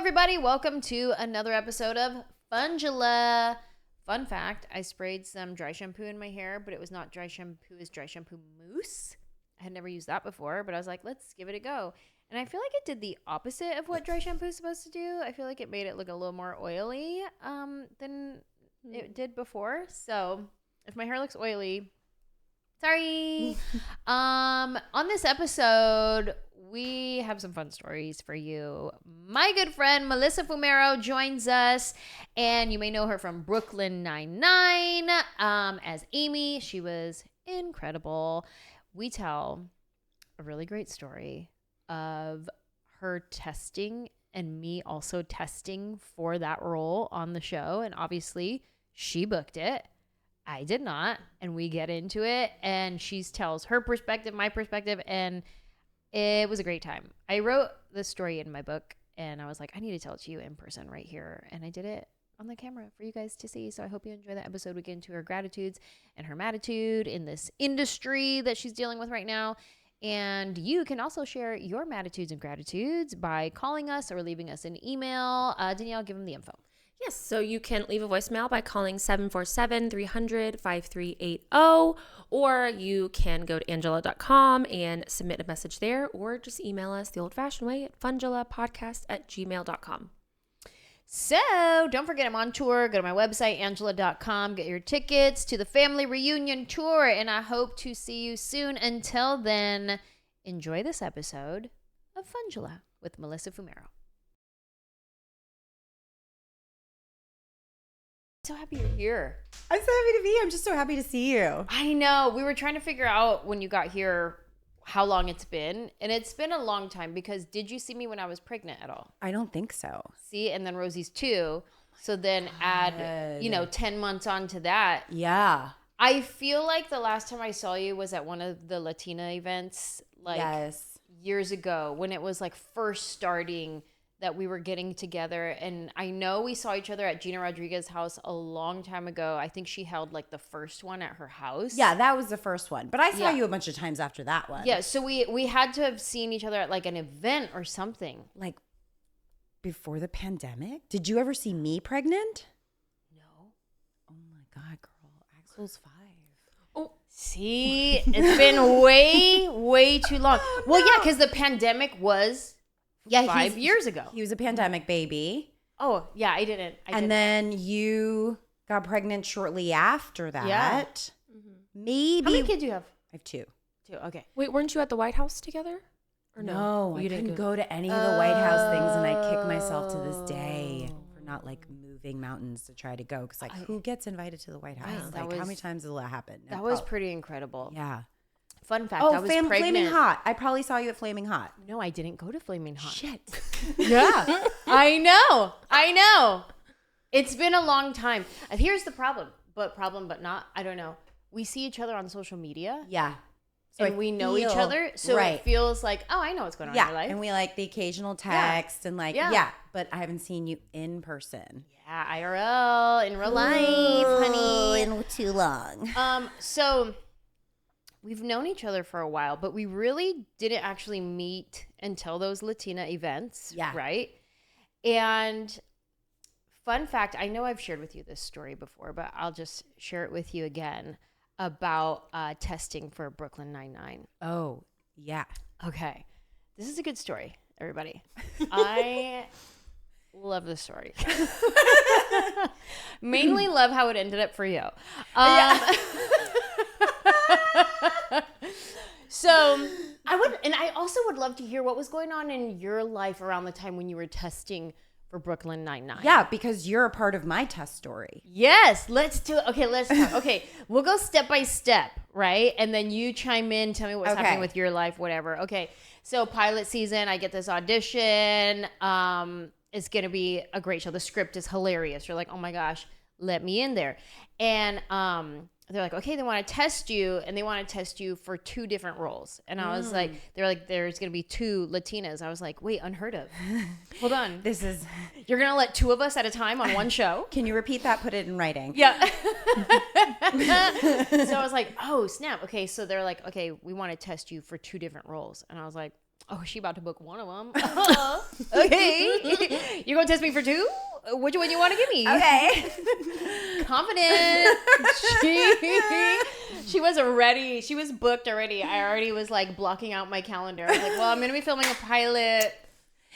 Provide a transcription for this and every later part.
everybody. Welcome to another episode of Funjelah. Fun fact, I sprayed some dry shampoo in my hair, but it was not dry shampoo, it's dry shampoo mousse. I had never used that before, but I was like, let's give it a go. And I feel like it did the opposite of what dry shampoo is supposed to do. I feel like it made it look a little more oily than it did before. So if my hair looks oily, sorry. On this episode, we have some fun stories for you. My good friend Melissa Fumero joins us, and you may know her from Brooklyn Nine-Nine as Amy. She was incredible. We tell a really great story of her testing and me also testing for that role on the show. And obviously, she booked it. I did not. And we get into it, and she tells her perspective, my perspective, and it was a great time. I wrote this story in my book, and I was like, I need to tell it to you in person right here. And I did it on the camera for you guys to see. So I hope you enjoy that episode. We get into her gratitudes and her attitude in this industry that she's dealing with right now. And you can also share your attitudes and gratitudes by calling us or leaving us an email. Danielle, give them the info. Yes, so you can leave a voicemail by calling 747-300-5380, or you can go to anjelah.com and submit a message there, or just email us the old-fashioned way at funjelahpodcast@gmail.com. So don't forget, I'm on tour. Go to my website, anjelah.com. Get your tickets to the family reunion tour, and I hope to see you soon. Until then, enjoy this episode of Funjelah with Melissa Fumero. So happy you're here. I'm so happy to be here. I'm just so happy to see you. I know. We were trying to figure out when you got here how long it's been. And it's been a long time because did you see me when I was pregnant at all? I don't think so. See? And then Rosie's 2. So then add, 10 months onto that. Yeah. I feel like the last time I saw you was at one of the Latina events years ago when it was like first starting that we were getting together. And I know we saw each other at Gina Rodriguez's house a long time ago. I think she held like the first one at her house. Yeah, that was the first one. But I saw you a bunch of times after that one. Yeah, so we had to have seen each other at like an event or something. Like before the pandemic? Did you ever see me pregnant? No. Oh my God, girl. Axel's 5. Oh, see? It's been way too long. Well, yeah, because the pandemic was... 5 years ago. He was a pandemic baby. Oh, yeah, I didn't. Then you got pregnant shortly after that. Yeah. Mm-hmm. Maybe. How many kids do you have? I have 2. 2, okay. Wait, weren't you at the White House together? Or no, I couldn't go to any of the White House things, and I kick myself to this day for not like moving mountains to try to go. Because who gets invited to the White House? How many times will that happen? That was pretty incredible. Yeah. Fun fact, I was pregnant. Flaming Hot. I probably saw you at Flaming Hot. No, I didn't go to Flaming Hot. Shit. Yeah. I know. It's been a long time. Here's the problem, but not. I don't know. We see each other on social media. Yeah. So and we know each other. So it feels like, oh, I know what's going on in your life. And we like the occasional text and but I haven't seen you in person. Yeah, IRL, in real life, honey. In too long. So... we've known each other for a while, but we really didn't actually meet until those Latina events, right? And fun fact, I know I've shared with you this story before, but I'll just share it with you again about testing for Brooklyn Nine-Nine. Oh, yeah. Okay. This is a good story, everybody. I love this story. Mainly love how it ended up for you. So I also would love to hear what was going on in your life around the time when you were testing for Brooklyn Nine-Nine. Yeah, because you're a part of my test story. Yes, let's do it. Okay, let's talk. Okay, we'll go step by step, right? And then you chime in, tell me what's happening with your life, whatever. Okay, so pilot season, I get this audition. It's going to be a great show. The script is hilarious. You're like, oh my gosh, let me in there. And they're like, okay, they want to test you, and they want to test you for 2 different roles. And I was like, they're like, there's going to be 2 Latinas. I was like, wait, unheard of. Hold on. You're going to let 2 of us at a time on one show? Can you repeat that? Put it in writing. Yeah. So I was like, oh, snap. Okay, so they're like, okay, we want to test you for 2 different roles. And I was like, oh, she about to book one of them. Okay. You're gonna test me for 2? Which one you want to give me? Okay. Confident. She was ready. She was booked already. I already was like blocking out my calendar. I was like, well, I'm going to be filming a pilot.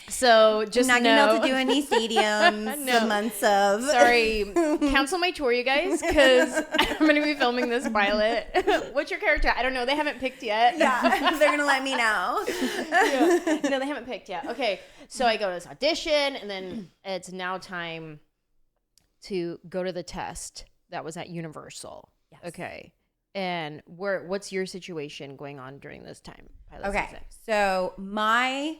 So just not gonna be able to do any stadiums. The months of. Sorry, cancel my tour, you guys, because I'm gonna be filming this pilot. What's your character? I don't know. They haven't picked yet. Yeah, they're gonna let me know. Yeah. No, they haven't picked yet. Okay, so I go to this audition, and then it's now time to go to the test that was at Universal. Yes. Okay, and what's your situation going on during this time? Okay, so my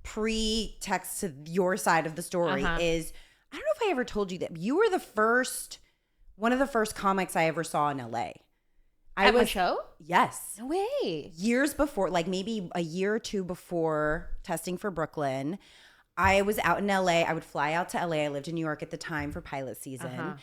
pre-text to your side of the story is, I don't know if I ever told you that you were one of the first comics I ever saw in LA. At my show? Yes. No way. Years before, like maybe a year or two before testing for Brooklyn, I was out in LA. I would fly out to LA. I lived in New York at the time for pilot season.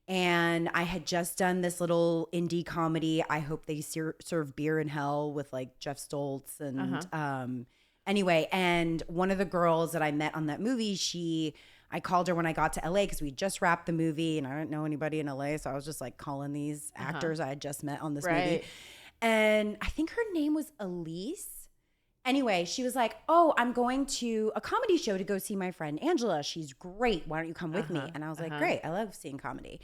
And I had just done this little indie comedy, I Hope They Serve Beer in Hell, with like Jeff Stoltz and anyway, and one of the girls that I met on that movie, I called her when I got to LA because we just wrapped the movie and I didn't know anybody in LA. So I was just like calling these actors I had just met on this movie. And I think her name was Elise. Anyway, she was like, oh, I'm going to a comedy show to go see my friend Anjelah. She's great. Why don't you come with me? And I was like, great. I love seeing comedy.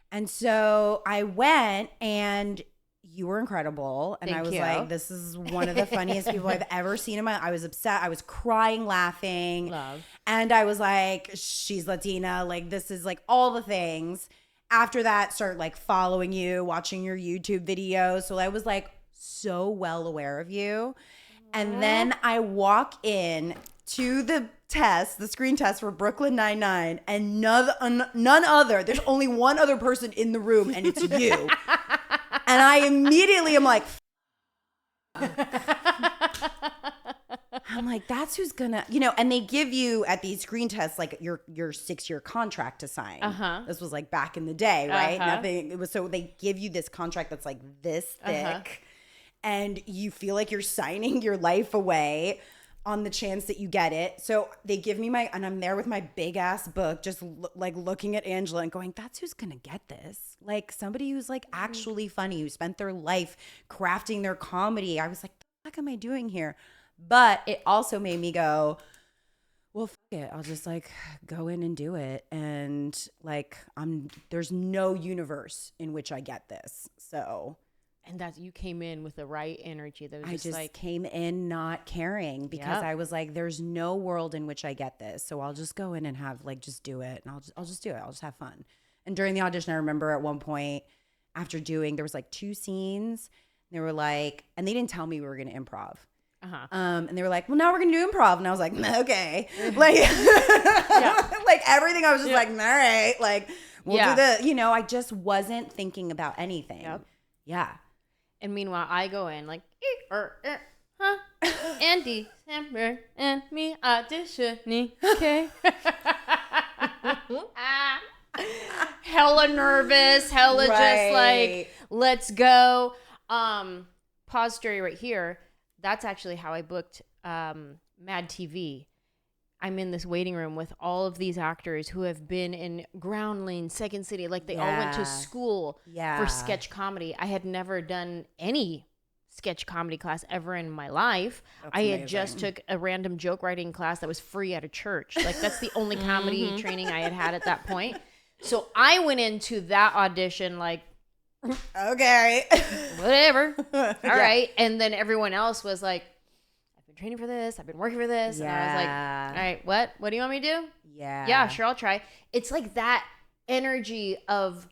And so I went, and you were incredible. And I was like, this is one of the funniest people I've ever seen in my life. I was upset. I was crying, laughing. Love. And I was like, she's Latina. Like, this is like all the things. After that, started like following you, watching your YouTube videos. So I was like so well aware of you. And then I walk in to the screen test for Brooklyn Nine-Nine, and none other. There's only one other person in the room, and it's you. And I immediately am like, I'm like, that's who's gonna, and they give you at these screen tests like your 6-year contract to sign. This was like back in the day, right? Nothing. It was, so they give you this contract that's like this thick, and you feel like you're signing your life away on the chance that you get it. So they give me and I'm there with my big ass book, just like looking at Anjelah and going, that's who's gonna get this. Like somebody who's like actually funny, who spent their life crafting their comedy. I was like, the fuck am I doing here? But it also made me go, well, fuck it. I'll just like go in and do it. And like, there's no universe in which I get this. So. And that you came in with the right energy. That was I just like came in not caring because I was like, there's no world in which I get this. So I'll just go in and have like, just do it. And I'll just do it. I'll just have fun. And during the audition, I remember at one point after there was like 2 scenes. They were like, and they didn't tell me we were going to improv. And they were like, well, now we're going to do improv. And I was like, okay. Like, like everything. I was just like, all right, like we'll do the, I just wasn't thinking about anything. Yeah. And meanwhile, I go in like, Andy Samberg and me auditioning. Okay. Hella nervous, hella just like, let's go. Pause story right here. That's actually how I booked MADtv. I'm in this waiting room with all of these actors who have been in Groundling, Second City. Like they all went to school for sketch comedy. I had never done any sketch comedy class ever in my life. That's amazing. Had just took a random joke writing class that was free at a church. Like that's the only comedy training I had at that point. So I went into that audition like, okay, whatever. All right. And then everyone else was like, training for this, I've been working for this. And I was like, all right, what do you want me to do? Yeah, sure, I'll try. It's like that energy of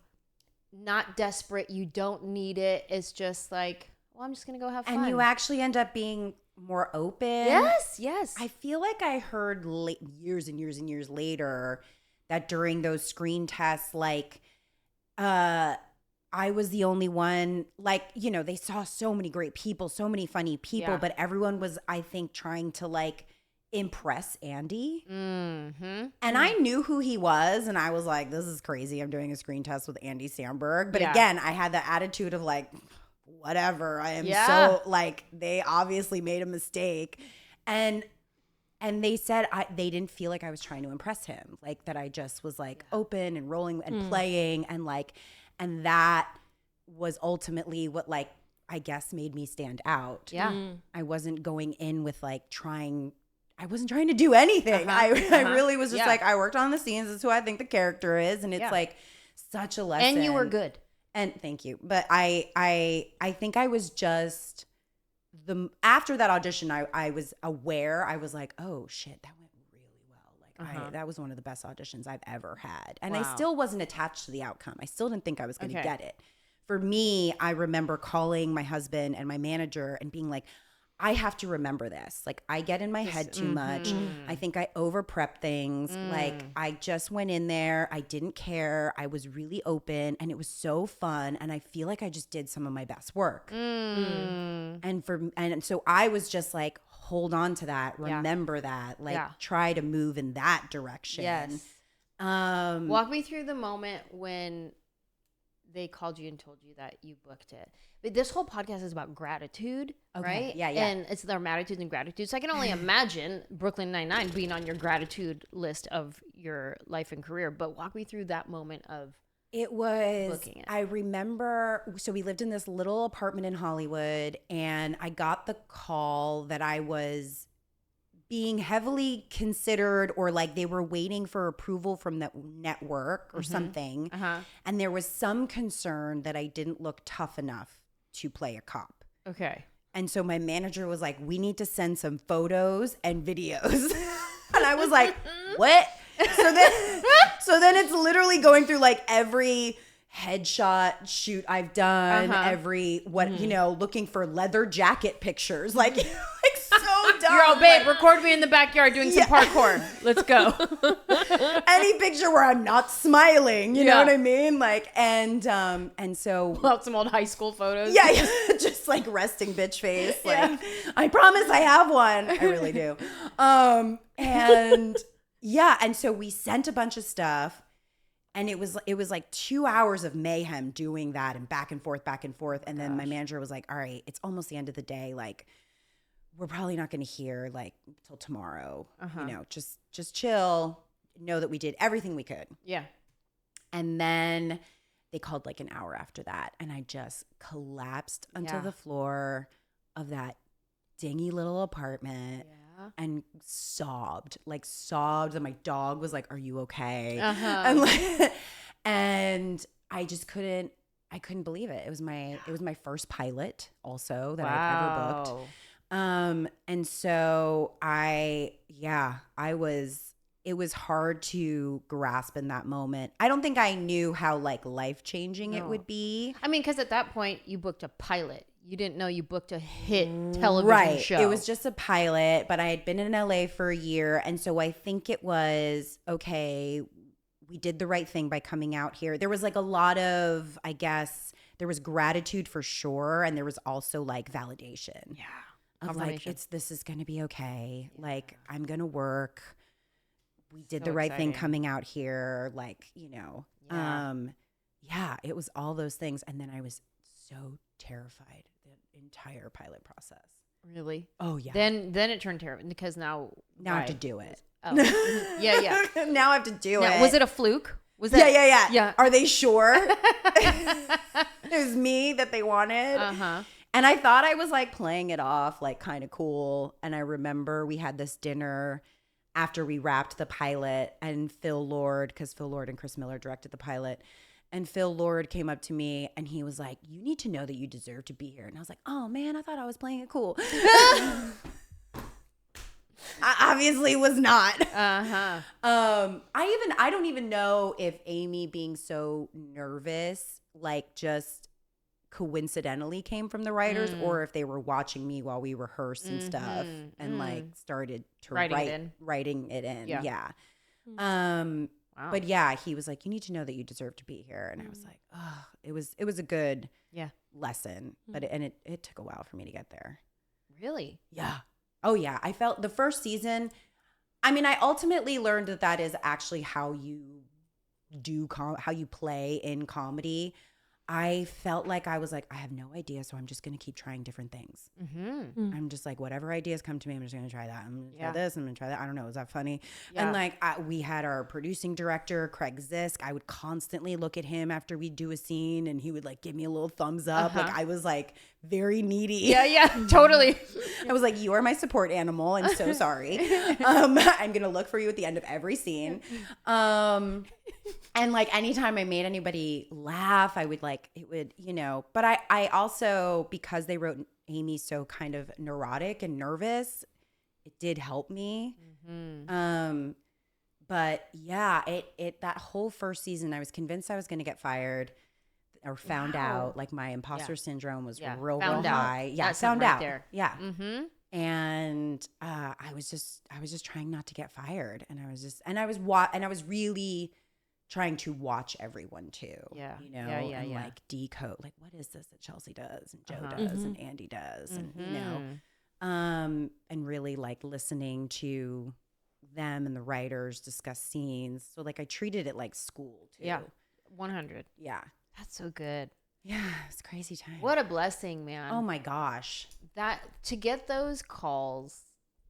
not desperate, you don't need it. It's just like, well, I'm just gonna go have fun. And you actually end up being more open. Yes. I feel like I heard years and years and years later that during those screen tests, like I was the only one, like, they saw so many great people, so many funny people, but everyone was, I think, trying to like impress Andy. And I knew who he was. And I was like, this is crazy. I'm doing a screen test with Andy Samberg. But again, I had the attitude of like, whatever. I am so like, they obviously made a mistake. And And they said they didn't feel like I was trying to impress him, like that I just was like open and rolling and playing and like, and that was ultimately what like, I guess made me stand out. Yeah. I wasn't going in with like I wasn't trying to do anything. I really was just like, I worked on the scenes. This is who I think the character is. And it's like such a lesson. And you were good. And thank you. But I think I was just after that audition, I was aware. I was like, oh shit, that went really well. Like that was one of the best auditions I've ever had. And I still wasn't attached to the outcome. I still didn't think I was going to get it. For me, I remember calling my husband and my manager and being like, I have to remember this. Like, I get in my head too much. I think I over prep things. Like, I just went in there. I didn't care. I was really open and it was so fun. And I feel like I just did some of my best work. And so I was just like, hold on to that. Remember that. Like, try to move in that direction. Yes. Walk me through the moment when they called you and told you that you booked it. But this whole podcast is about gratitude, right? Yeah. And it's their attitudes and gratitude. So I can only imagine Brooklyn Nine-Nine being on your gratitude list of your life and career. But walk me through that moment of booking it. I remember, so we lived in this little apartment in Hollywood, and I got the call that I was being heavily considered, or like they were waiting for approval from the network or something. And there was some concern that I didn't look tough enough to play a cop. Okay. And so my manager was like, we need to send some photos and videos. And I was like, what? So then it's literally going through like every headshot shoot I've done, every looking for leather jacket pictures, like so dumb. You're all, babe, record me in the backyard doing some parkour. Let's go. Any picture where I'm not smiling, you know what I mean? Like, and so Pull out some old high school photos. Yeah, just like resting bitch face. Like, I promise I have one. I really do. And so we sent a bunch of stuff. And it was like 2 hours of mayhem doing that and back and forth. And then my manager was like, all right, it's almost the end of the day. Like, we're probably not going to hear like till tomorrow, just chill, know that we did everything we could. Yeah. And then they called like an hour after that. And I just collapsed onto the floor of that dingy little apartment. And sobbed. And my dog was like, are you okay? And I just couldn't believe it. It was my first pilot also that I'd ever booked. And so it was hard to grasp in that moment. I don't think I knew how like life-changing it would be. I mean, because at that point you booked a pilot. You didn't know you booked a hit television show. It was just a pilot, but I had been in LA for a year. And so I think it was, okay, we did the right thing by coming out here. There was like a lot of, I guess, there was gratitude for sure. And there was also like validation. Yeah. Of like, this is going to be okay. Yeah. Like, I'm going to work. We did the right thing coming out here. Like, it was all those things. And then I was so terrified the entire pilot process. Really? Oh yeah. Then it turned terrible because now I have to do it. Oh. yeah. Now I have to do it. Was it a fluke? Was that? Yeah. Are they sure? It was me that they wanted. And I thought I was like playing it off, like kind of cool. And I remember we had this dinner after we wrapped the pilot, and Phil Lord, because Phil Lord and Chris Miller directed the pilot. And Phil Lord came up to me and he was like, you need to know that you deserve to be here. And I was like, oh man, I thought I was playing it cool. I obviously was not. I don't even know if Amy being so nervous, like just coincidentally came from the writers, or if they were watching me while we rehearsed and stuff and like started to writing it in. Yeah. Wow. But yeah, he was like, you need to know that you deserve to be here. And I was like, oh, it was a good lesson, but it took a while for me to get there. Really? Yeah. Oh yeah. I felt the first season, I mean, I ultimately learned that is actually how you do, how you play in comedy. I felt like I was like, I have no idea, so I'm just going to keep trying different things. Mm-hmm. I'm just like, whatever ideas come to me, I'm just going to try that. I'm going to try Yeah. this. I'm going to try that. I don't know. Is that funny? Yeah. And like, we had our producing director, Craig Zisk. I would constantly look at him after we'd do a scene, and he would like give me a little thumbs up. Like I was like very needy. Yeah, totally. I was like, you are my support animal. I'm so sorry. I'm going to look for you at the end of every scene. And like anytime I made anybody laugh, I would like, it would, you know, but I also, because they wrote Amy so kind of neurotic and nervous, it did help me. Mm-hmm. But yeah, that whole first season, I was convinced I was going to get fired or found out. Like my imposter syndrome was real high. Yeah, That's found right out. there. Yeah. Mm-hmm. And I was just trying not to get fired, and I was really trying to watch everyone too. Yeah. You know, Yeah. like decode, like, what is this that Chelsea does and Joe does and Andy does, and you know, and really like listening to them and the writers discuss scenes. So like I treated it like school too. Yeah. 100. Yeah. That's so good. Yeah. It's crazy time. What a blessing, man. Oh my gosh. That to get those calls,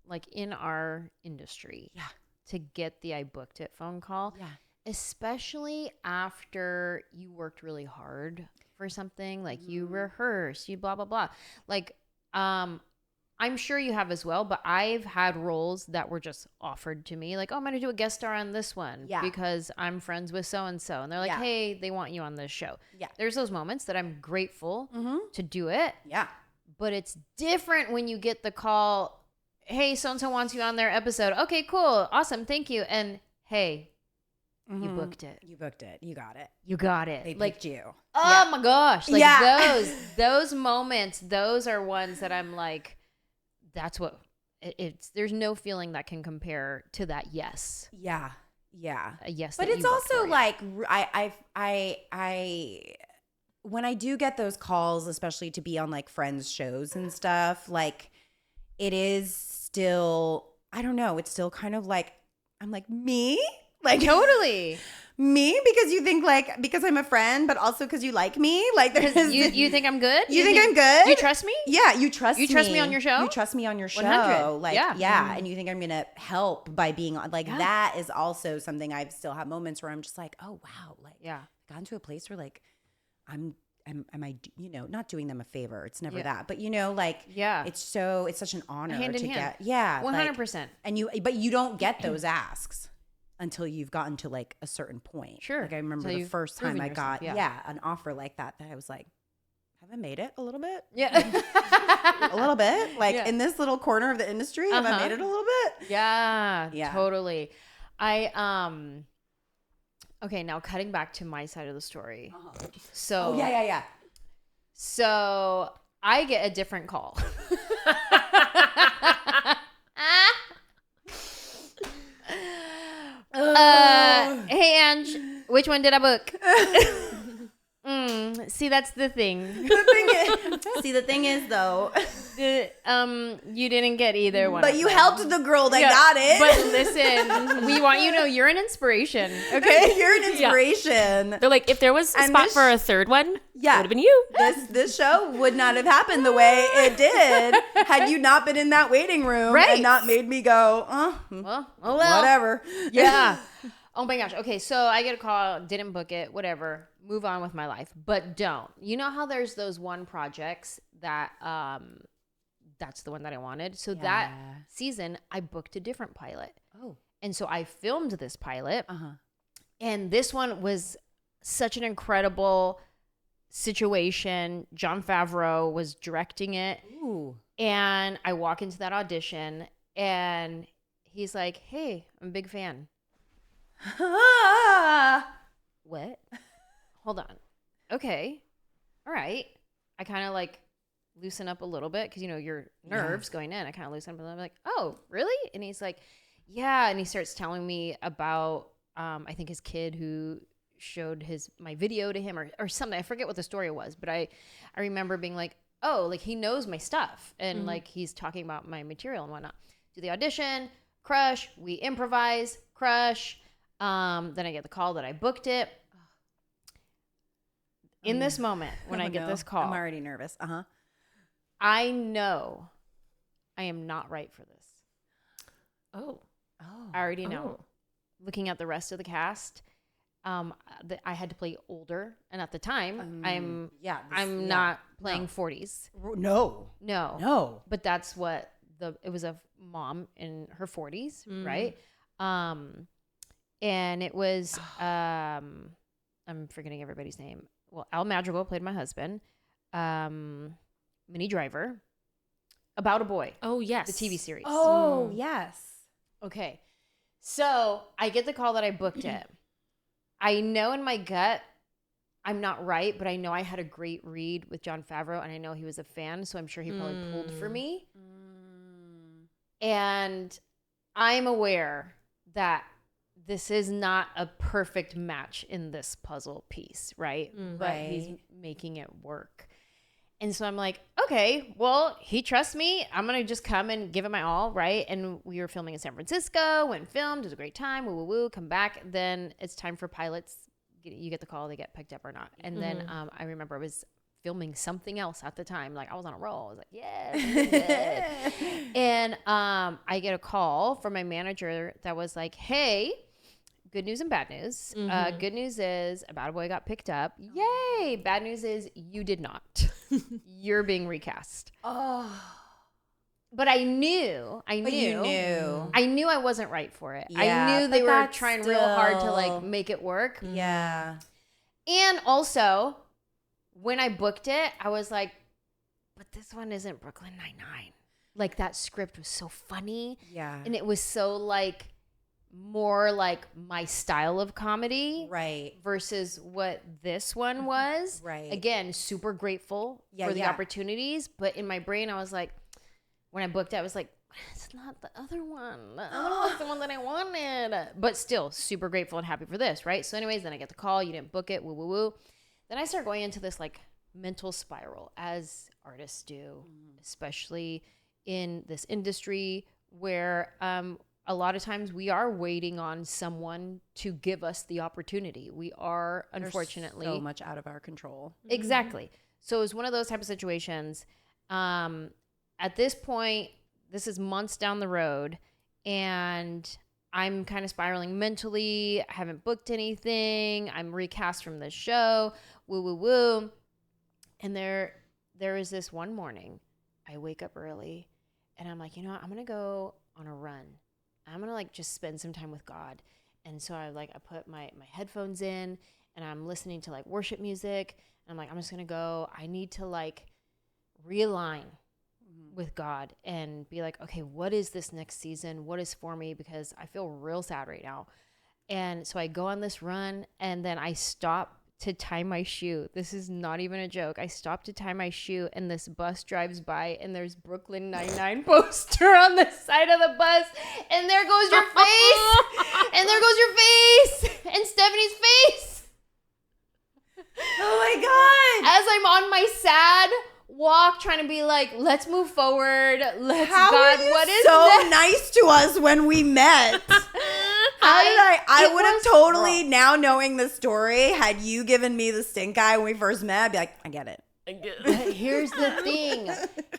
like in our industry. Yeah. To get the I booked it phone call. Yeah. Especially after you worked really hard for something, like you rehearsed, you blah, blah, blah. Like, I'm sure you have as well, but I've had roles that were just offered to me. Like, oh, I'm going to do a guest star on this one because I'm friends with so-and-so. And they're like, hey, they want you on this show. Yeah. There's those moments that I'm grateful to do it. Yeah. But it's different when you get the call, hey, so-and-so wants you on their episode. Okay, cool. Awesome. Thank you. And hey, you booked it. You booked it. You got it. You got it. They like picked you. Oh my gosh. Like those moments, those are ones that I'm like, that's what it's, there's no feeling that can compare to that. Yes. Yeah. Yeah. A yes. But it's also like, I when I do get those calls, especially to be on like friends shows and stuff, like it is still, I don't know. It's still kind of like, I'm like, me? Like totally me, because you think like, because I'm a friend, but also because you like me. Like there's you think I'm good? You think I'm good? You trust me? Yeah, you trust me. You trust me on your show? You trust me on your show. 100. Like yeah. And you think I'm gonna help by being on, like that is also something. I still have moments where I'm just like, oh wow, like gotten to a place where like am I, you know, not doing them a favor. It's never that, but you know, like, it's such an honor hand in to hand. get, 100%. And but you don't get those asks until you've gotten to like a certain point. Sure. Like I remember the first time I got, an offer like that I was like, have I made it a little bit? Yeah. A little bit. Like in this little corner of the industry, have I made it a little bit? Yeah. Totally. Okay, now cutting back to my side of the story. So So I get a different call. Hey Ange, which one did I book? See, that's the thing. The thing is though, you didn't get either one. But you helped the girl that got it. But listen, we want you to know you're an inspiration. Okay, you're an inspiration. They're like, if there was a spot for a third one, it would have been you. This show would not have happened the way it did had you not been in that waiting room and not made me go, well, whatever. Yeah. Oh my gosh. Okay, so I get a call, didn't book it, whatever. Move on with my life, but don't. You know how there's those one projects that that's the one that I wanted. So that season I booked a different pilot. Oh. And so I filmed this pilot. And this one was such an incredible situation. Jon Favreau was directing it. Ooh. And I walk into that audition and he's like, "Hey, I'm a big fan." What? Hold on. Okay. All right. I kind of like loosen up a little bit because, you know, your nerves going in. I kind of loosen up a little bit. Like, oh, really? And he's like, yeah. And he starts telling me about, I think his kid who showed my video to him or something. I forget what the story was, but I remember being like, oh, like he knows my stuff. And like he's talking about my material and whatnot. Do the audition, crush, we improvise, crush. Then I get the call that I booked it. in this moment when I get this call, I'm already nervous. I know I am not right for this. Oh. I already know. Looking at the rest of the cast, I had to play older, and at the time, I'm not playing 40s. No. But that's what it was, a mom in her 40s, right? And it was I'm forgetting everybody's name. Well, Al Madrigal played my husband. Minnie Driver, About a Boy. Oh, yes. The TV series. Oh, yes. Okay. So I get the call that I booked it. I know in my gut I'm not right, but I know I had a great read with Jon Favreau, and I know he was a fan, so I'm sure he probably pulled for me. And I'm aware that this is not a perfect match in this puzzle piece, right? But he's making it work. And so I'm like, okay, well, he trusts me. I'm going to just come and give it my all, right? And we were filming in San Francisco, went and filmed. It was a great time. Woo, woo, woo. Come back. Then it's time for pilots. You get the call. They get picked up or not. And then I remember I was filming something else at the time. Like, I was on a roll. I was like, yes. And I get a call from my manager that was like, hey, good news and bad news. Good news is About a Boy got picked up. Yay. Bad news is you did not. You're being recast. Oh. But I knew. You knew. I knew I wasn't right for it. Yeah, I knew they but were that's trying real hard to still- like make it work. Yeah. And also, when I booked it, I was like, but this one isn't Brooklyn Nine-Nine. Like, that script was so funny. Yeah. And it was so like more like my style of comedy, Right. versus what this one was. Right. Again, super grateful for the opportunities, but in my brain I was like, when I booked it, I was like, it's not the other one. The other one's the one that I wanted. But still super grateful and happy for this, right? So anyways, then I get the call, you didn't book it, woo woo woo. Then I start going into this like mental spiral, as artists do, especially in this industry where a lot of times we are waiting on someone to give us the opportunity. We are, unfortunately, so much out of our control. Exactly. So it was one of those type of situations. At this point, this is months down the road, and I'm kind of spiraling mentally. I haven't booked anything. I'm recast from this show. Woo, woo, woo. And there is this one morning, I wake up early, and I'm like, you know what? I'm going to go on a run. I'm going to like just spend some time with God. And so I put my headphones in, and I'm listening to like worship music. And I'm like, I'm just going to go. I need to like realign with God and be like, okay, what is this next season? What is for me? Because I feel real sad right now. And so I go on this run, and then I stop to tie my shoe. This is not even a joke. I stop to tie my shoe, and this bus drives by, and there's Brooklyn Nine-Nine poster on the side of the bus, and there goes your face, and there goes your face, and Stephanie's face. Oh my God. As I'm on my sad walk, trying to be like, let's move forward. Let's How God, were you what is so this? nice to us when we met? I it would have was totally, rough. now knowing the story, had you given me the stink eye when we first met, I'd be like, I get it. But here's the thing.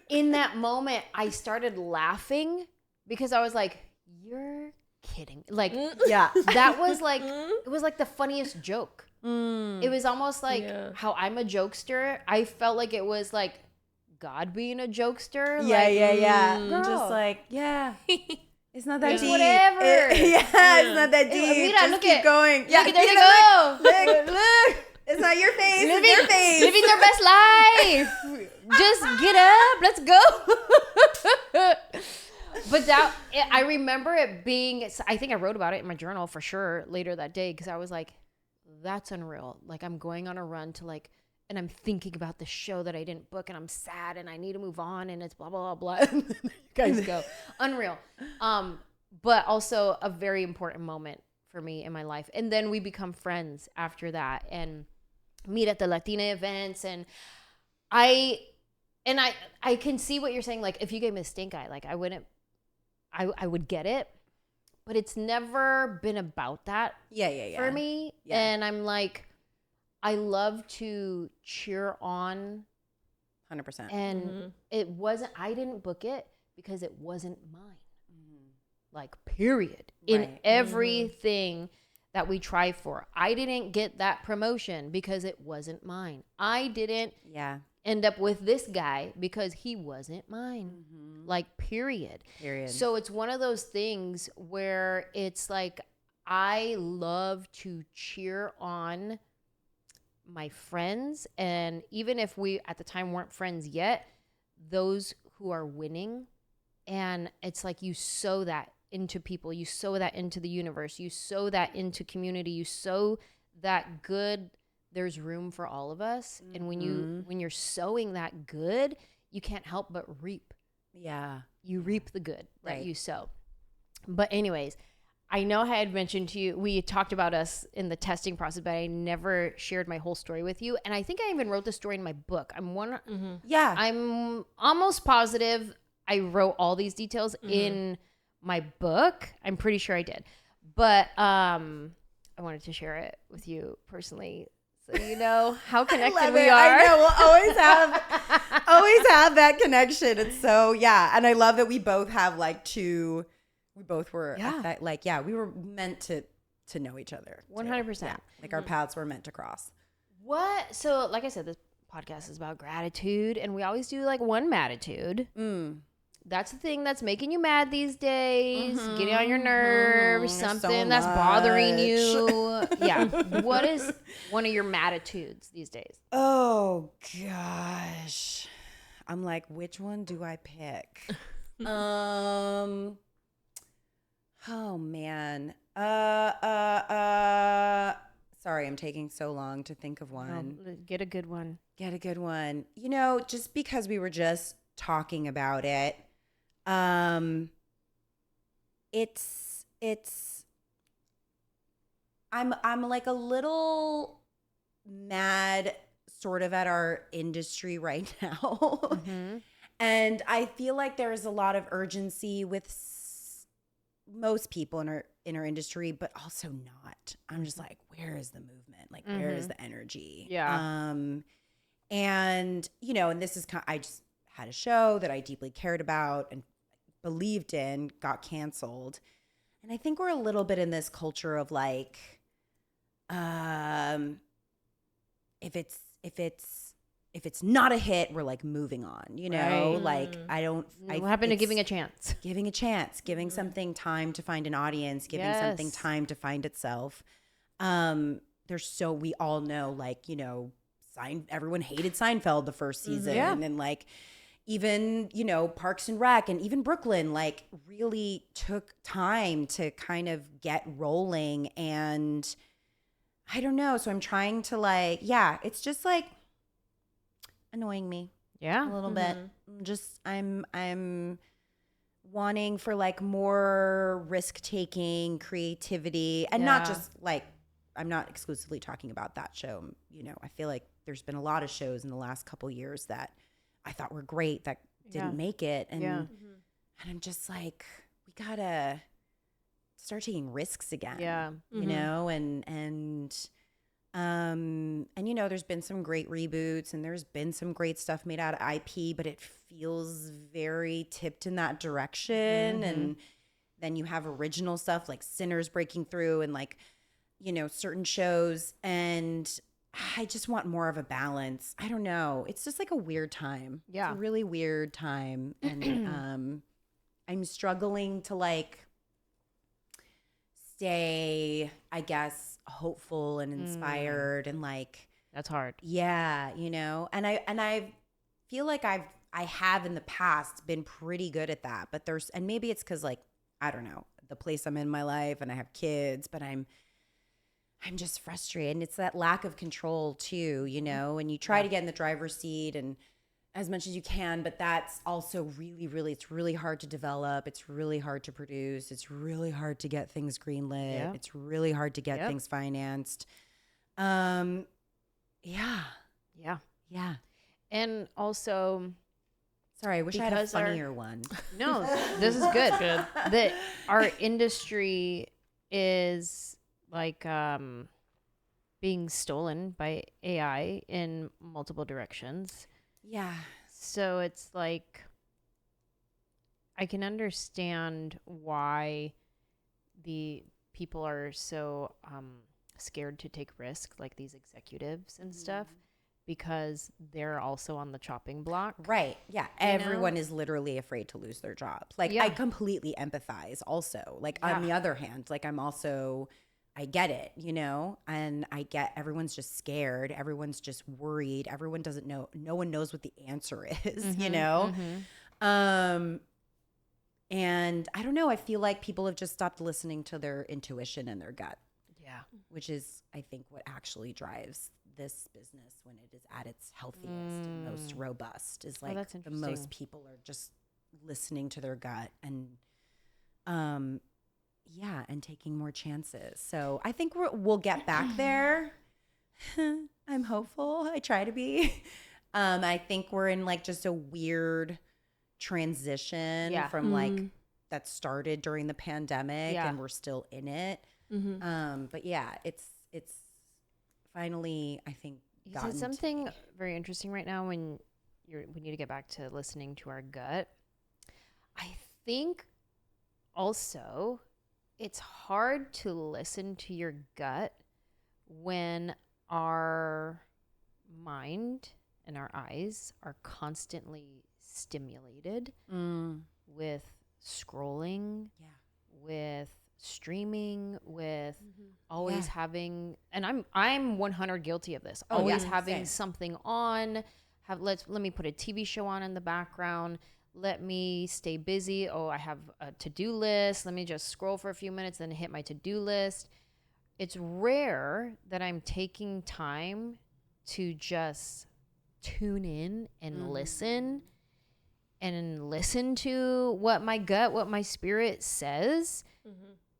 In that moment, I started laughing because I was like, you're kidding. Like, Yeah. that was like, it was like the funniest joke. It was almost like how I'm a jokester. I felt like it was like God being a jokester. Yeah. Girl. Just like, yeah. It's not that deep. Whatever. It's not that deep. Mira, Just look keep at- going. Look, there you go. Look. It's not your face. It's their face. Living their best life. Just get up. Let's go. But I remember it being, I think I wrote about it in my journal for sure later that day, because I was like, that's unreal. Like, I'm going on a run to like, and I'm thinking about the show that I didn't book, and I'm sad, and I need to move on, and it's blah, blah, blah, blah. And then you guys go. Unreal. But also a very important moment for me in my life. And then we become friends after that and meet at the Latina events. And I can see what you're saying. Like, if you gave me a stink eye, like I would get it. But it's never been about that Yeah. for me. Yeah. And I'm like, I love to cheer on, 100%. and I didn't book it because it wasn't mine. Like, period. In Right. everything that we try for, I didn't get that promotion because it wasn't mine. I didn't end up with this guy because he wasn't mine. Like, period. So it's one of those things where it's like, I love to cheer on my friends, and even if we at the time weren't friends yet, those who are winning. And it's like, you sow that into people, you sow that into the universe, you sow that into community, you sow that good. There's room for all of us. And when you're sowing that good, you can't help but reap. You reap the good that you sow. But anyways, I know I had mentioned to you, we talked about us in the testing process, but I never shared my whole story with you. And I think I even wrote the story in my book. I'm almost positive I wrote all these details in my book. I'm pretty sure I did. But I wanted to share it with you personally, so you know how connected we are. I know. We'll always have that connection. It's so, and I love that we both have like two. We both were we were meant to know each other. 100%. Yeah. Like our paths were meant to cross. What? So like I said, this podcast is about gratitude, and we always do like one matitude. That's the thing that's making you mad these days, getting on your nerves, something that's bothering you. What is one of your matitudes these days? Oh gosh. I'm like, which one do I pick? Oh man. Sorry, I'm taking so long to think of one. Oh, get a good one. You know, just because we were just talking about it, I'm like a little mad sort of at our industry right now. And I feel like there's a lot of urgency with most people in our industry, but also not. I'm just like, where is the movement? Like, where is the energy? And you know, and this is I just had a show that I deeply cared about and believed in, got canceled. And I think we're a little bit in this culture of like, if it's not a hit, we're like moving on, you know, like what happened to giving a chance, giving something time to find an audience, giving something time to find itself. We all know, like, you know, everyone hated Seinfeld the first season. And like, even, you know, Parks and Rec and even Brooklyn, like, really took time to kind of get rolling. And I don't know. So I'm trying to like, it's just like annoying me a little bit. Just I'm wanting for like more risk taking, creativity, and not just like, I'm not exclusively talking about that show. You know, I feel like there's been a lot of shows in the last couple years that I thought were great that didn't make it. And and I'm just like, we gotta start taking risks again. You know, and you know, there's been some great reboots and there's been some great stuff made out of IP, but it feels very tipped in that direction. And then you have original stuff like Sinners breaking through and like, you know, certain shows, and I just want more of a balance. I don't know. It's just like a weird time. It's a really weird time. And I'm struggling to like stay, I guess, hopeful and inspired and like, that's hard. Yeah, you know. And I feel like I have in the past been pretty good at that, but and maybe it's cuz like, I don't know, the place I'm in my life and I have kids, but I'm just frustrated. And it's that lack of control too, you know, and you try to get in the driver's seat and as much as you can, but that's also really, really, it's really hard to develop. It's really hard to produce. It's really hard to get things greenlit. Yeah. It's really hard to get things financed. Yeah. And also, sorry, I wish I had a funnier one. No, this is good. That our industry is like being stolen by AI in multiple directions. Yeah. So it's like, I can understand why the people are so scared to take risk, like these executives and stuff, because they're also on the chopping block. Right. Yeah. Everyone is literally afraid to lose their jobs. Like, I completely empathize also. Like, on the other hand, like, I get it, and I get everyone's just scared. Everyone's just worried. Everyone doesn't know. No one knows what the answer is, And I don't know. I feel like people have just stopped listening to their intuition and their gut. Yeah. Which is, I think, what actually drives this business when it is at its healthiest and most robust, is like that's the most people are just listening to their gut and, and taking more chances. So I think we'll get back there. I'm hopeful. I try to be. I think we're in like just a weird transition from like that started during the pandemic and we're still in it. But yeah, it's finally, I think, you said something very interesting right now when we need to get back to listening to our gut. I think also it's hard to listen to your gut when our mind and our eyes are constantly stimulated with scrolling, with streaming, with always having, and I'm 100 guilty of this. Always having something on. Let me put a TV show on in the background. Let me stay busy. Oh, I have a to-do list. Let me just scroll for a few minutes, then hit my to-do list. It's rare that I'm taking time to just tune in and listen to what my gut, what my spirit says.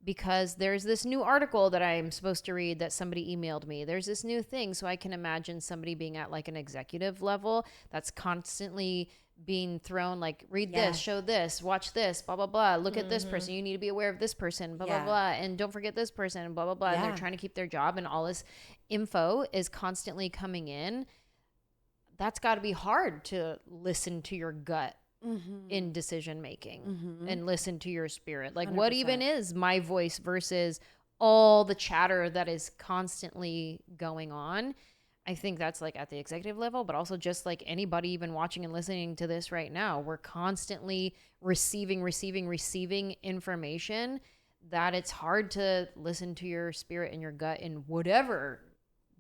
Because there's this new article that I'm supposed to read that somebody emailed me. There's this new thing. So I can imagine somebody being at like an executive level that's constantly being thrown like, read this, show this, watch this, blah, blah, blah. Look at this person. You need to be aware of this person, blah, blah, blah. And don't forget this person, blah, blah, blah. And they're trying to keep their job, and all this info is constantly coming in. That's got to be hard to listen to your gut in decision making and listen to your spirit. Like 100%. What even is my voice versus all the chatter that is constantly going on? I think that's like at the executive level, but also just like anybody even watching and listening to this right now, we're constantly receiving information that it's hard to listen to your spirit and your gut in whatever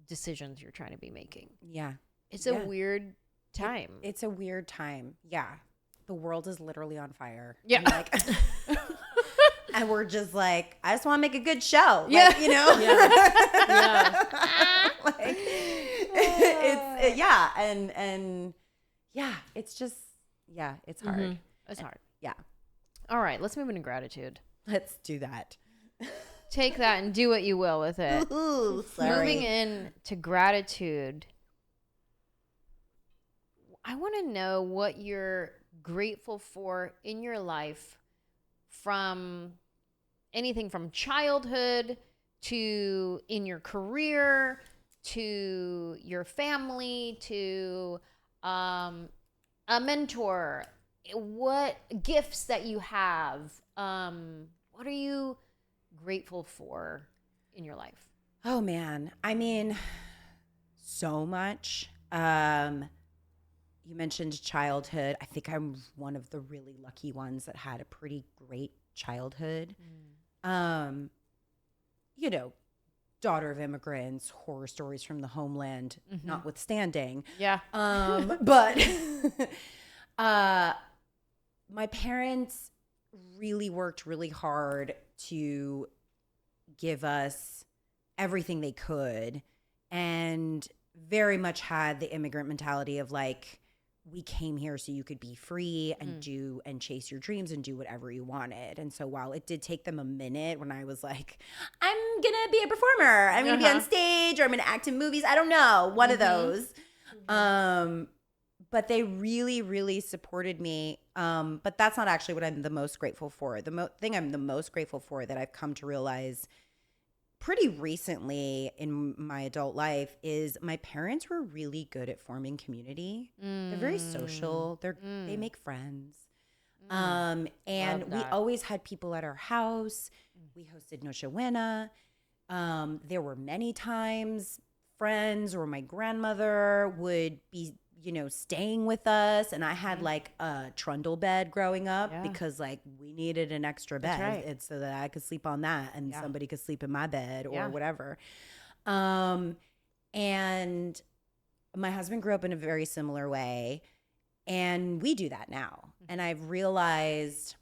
decisions you're trying to be making. Yeah. It's a weird time. It's a weird time. Yeah. The world is literally on fire. Yeah. And, like, and we're just like, I just want to make a good show. Like, like, it's just, it's hard. It's hard. Yeah. All right. Let's move into gratitude. Let's do that. Take that and do what you will with it. Ooh, sorry. Moving into gratitude. I want to know what you're grateful for in your life, from anything from childhood to in your career to your family to a mentor. What gifts that you have? What are you grateful for in your life? Oh man, I mean, so much. You mentioned childhood. I think I'm one of the really lucky ones that had a pretty great childhood. Daughter of immigrants, horror stories from the homeland, notwithstanding. Yeah. But my parents really worked really hard to give us everything they could, and very much had the immigrant mentality of like, we came here so you could be free and do and chase your dreams and do whatever you wanted. And so while it did take them a minute when I was like, I'm going to be a performer, I'm going to be on stage, or I'm going to act in movies, I don't know, one of those. But they really, really supported me. But that's not actually what I'm the most grateful for. The thing I'm the most grateful for that I've come to realize pretty recently in my adult life is my parents were really good at forming community. They're very social. They make friends. And we always had people at our house. We hosted Noche Buena. There were many times friends or my grandmother would be, staying with us. And I had like a trundle bed growing up because like we needed an extra bed. right. It's so that I could sleep on that and somebody could sleep in my bed or whatever. And my husband grew up in a very similar way. And we do that now. And I've realized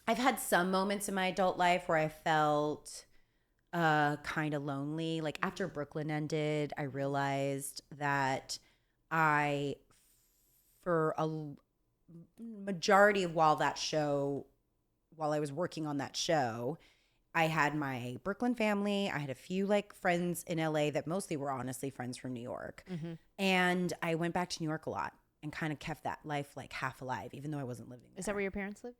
I've had some moments in my adult life where I felt kind of lonely. Like after Brooklyn ended, I realized that for a majority of while I was working on that show, I had my Brooklyn family. I had a few like friends in LA that mostly were honestly friends from New York. And I went back to New York a lot and kind of kept that life like half alive, even though I wasn't living there. Is that where your parents live?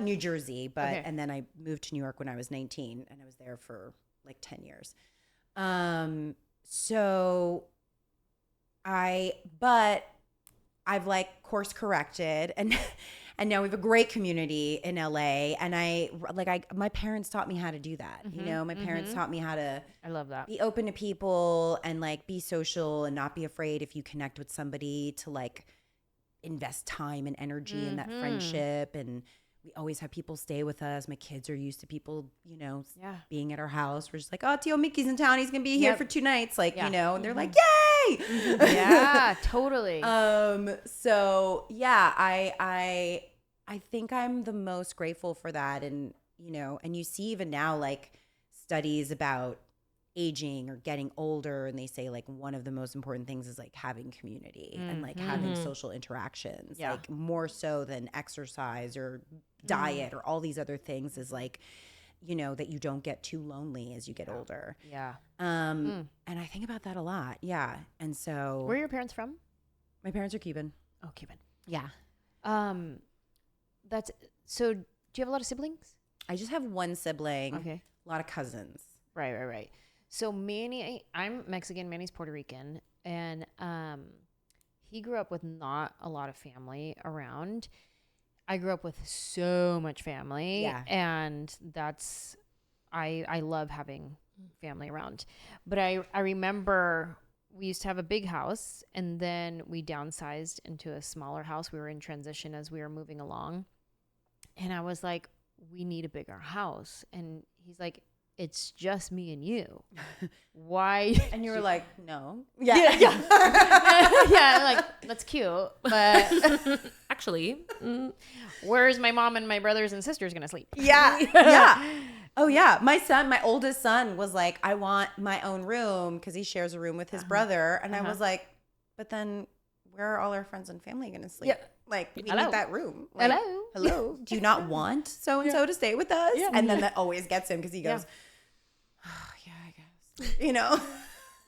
New Jersey, and then I moved to New York when I was 19 and I was there for like 10 years. But I've like course corrected and now we have a great community in LA. And my parents taught me how to do that. My parents taught me how to I love that. be open to people and like be social and not be afraid if you connect with somebody to like invest time and energy in that friendship. And we always have people stay with us. My kids are used to people, being at our house. We're just like, oh, Tio Mickey's in town. He's going to be here for 2 nights. Like, and they're like, yay. Yeah, totally. So yeah, I think I'm the most grateful for that. And, and you see even now, like studies about aging or getting older, and they say like one of the most important things is like having community and like having social interactions, like more so than exercise or diet or all these other things, is like, that you don't get too lonely as you get older. And I think about that a lot. And so Where are your parents from? my parents are Cuban. Oh, Cuban. Yeah. So do you have a lot of siblings? I just have one sibling. Okay. A lot of cousins. Right. So Manny, I'm Mexican, Manny's Puerto Rican, and he grew up with not a lot of family around. I grew up with so much family, and that's I love having family around. But I remember we used to have a big house, and then we downsized into a smaller house. We were in transition as we were moving along, and I was like, we need a bigger house. And he's like, it's just me and you. Why? And you were like, no. Yeah. Like, that's cute. But Actually, where's my mom and my brothers and sisters going to sleep? Yeah. Oh, yeah. My oldest son was like, I want my own room because he shares a room with his brother. And I was like, but then where are all our friends and family going to sleep? Yeah. Like, we Hello. need that room. Like, hello. Do you not want so-and-so to stay with us? Yeah. And then that always gets him because he goes, oh, yeah, I guess.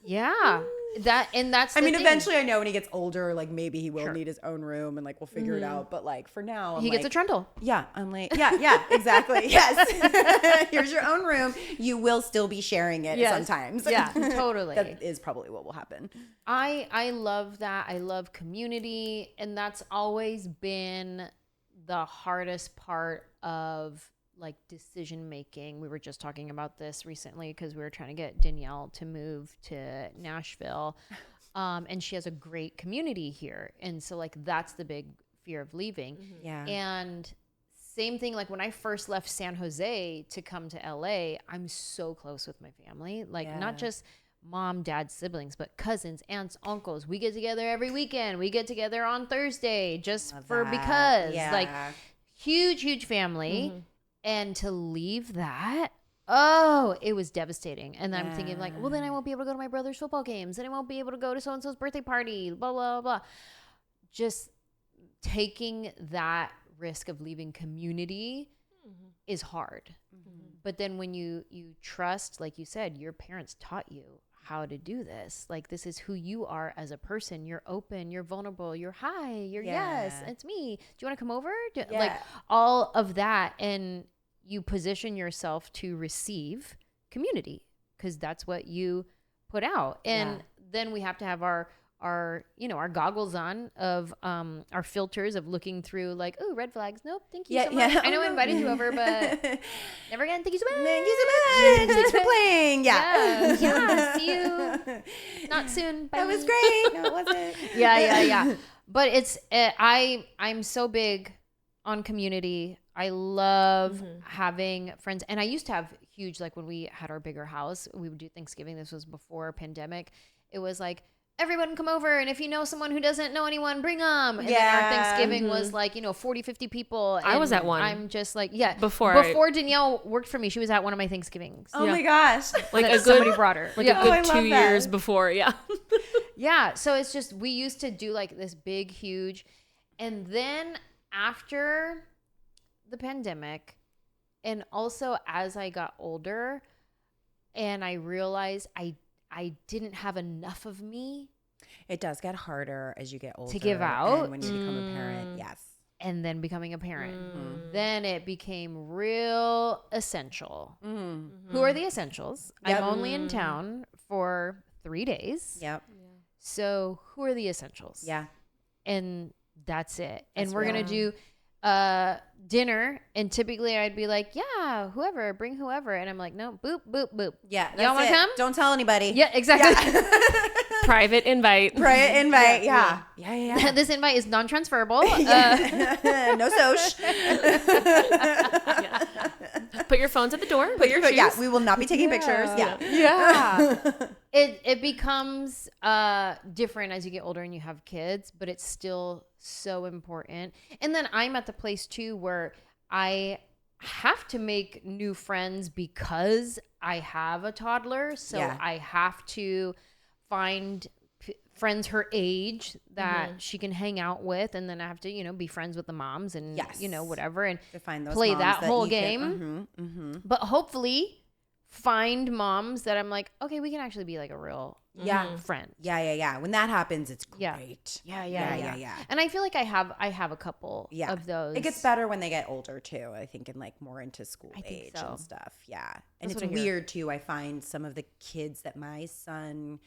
Yeah. That's I mean, the thing. eventually I know when he gets older, like maybe he will need his own room and like we'll figure it out. But like for now, he gets a trundle. Yeah. I'm like, yeah, exactly. Yes. Here's your own room. You will still be sharing it sometimes. Yeah, totally. That is probably what will happen. I love that. I love community. And that's always been the hardest part of like decision making. We were just talking about this recently because we were trying to get Danielle to move to Nashville. And she has a great community here. And so like that's the big fear of leaving. Yeah. And same thing, like when I first left San Jose to come to LA, I'm so close with my family. Like not just mom, dad, siblings, but cousins, aunts, uncles. We get together every weekend. We get together on Thursday just because. Like huge family. And to leave that, it was devastating. And I'm thinking like, well, then I won't be able to go to my brother's football games. And I won't be able to go to so-and-so's birthday party, blah, blah, blah. Just taking that risk of leaving community is hard. But then when you trust, like you said, your parents taught you how to do this. Like, this is who you are as a person. You're open, you're vulnerable, you're hi, you're yes, it's me. Do you want to come over? Like all of that. And you position yourself to receive community because that's what you put out. And then we have to have our goggles on of our filters of looking through like, oh, red flags. Nope, thank you so much. I know I invited you over, but never again. Thank you so much. Thank you so much. Thanks for playing. Yeah. See you. Not soon. Bye. That was great. No, it wasn't. Yeah. But it's I'm so big on community. I love having friends, and I used to have huge, like when we had our bigger house, we would do Thanksgiving. This was before pandemic. It was like, everyone come over, and if you know someone who doesn't know anyone, bring them. And then our Thanksgiving was like, 40, 50 people. I was at one. I'm just like, Before Danielle worked for me, she was at one of my Thanksgivings. Oh my gosh. Like somebody brought her. Like a good 2 years before. Yeah. Yeah. So it's just, we used to do like this big, huge. And then after the pandemic, and also as I got older and I realized I didn't have enough of me. It does get harder as you get older. To give out. And when you become a parent, yes. And then becoming a parent. Then it became real essential. Who are the essentials? Yep. I'm only in town for 3 days. Yep. So who are the essentials? Yeah. And that's it. That's and we're going to do dinner, and typically I'd be like, yeah, whoever, bring whoever, and I'm like, no, boop, boop, boop. Yeah. Y'all want to come? Don't tell anybody. Yeah, exactly. Yeah. Private invite. Private invite. Yeah. This invite is non-transferable. No soch. Put your phones at the door. Put your phone. Yeah, we will not be taking pictures. Yeah. It becomes different as you get older and you have kids, but it's still so important. And then I'm at the place too where I have to make new friends because I have a toddler. So I have to find friends her age that she can hang out with, and then I have to be friends with the moms and whatever, and to find those play moms that whole you game. Can, but hopefully find moms that I'm like, okay, we can actually be like a real friend. Yeah. When that happens, it's great. Yeah. And I feel like I have a couple of those. It gets better when they get older too, I think, and like more into school age so. and stuff. Yeah. And That's it's weird too. I find some of the kids that my son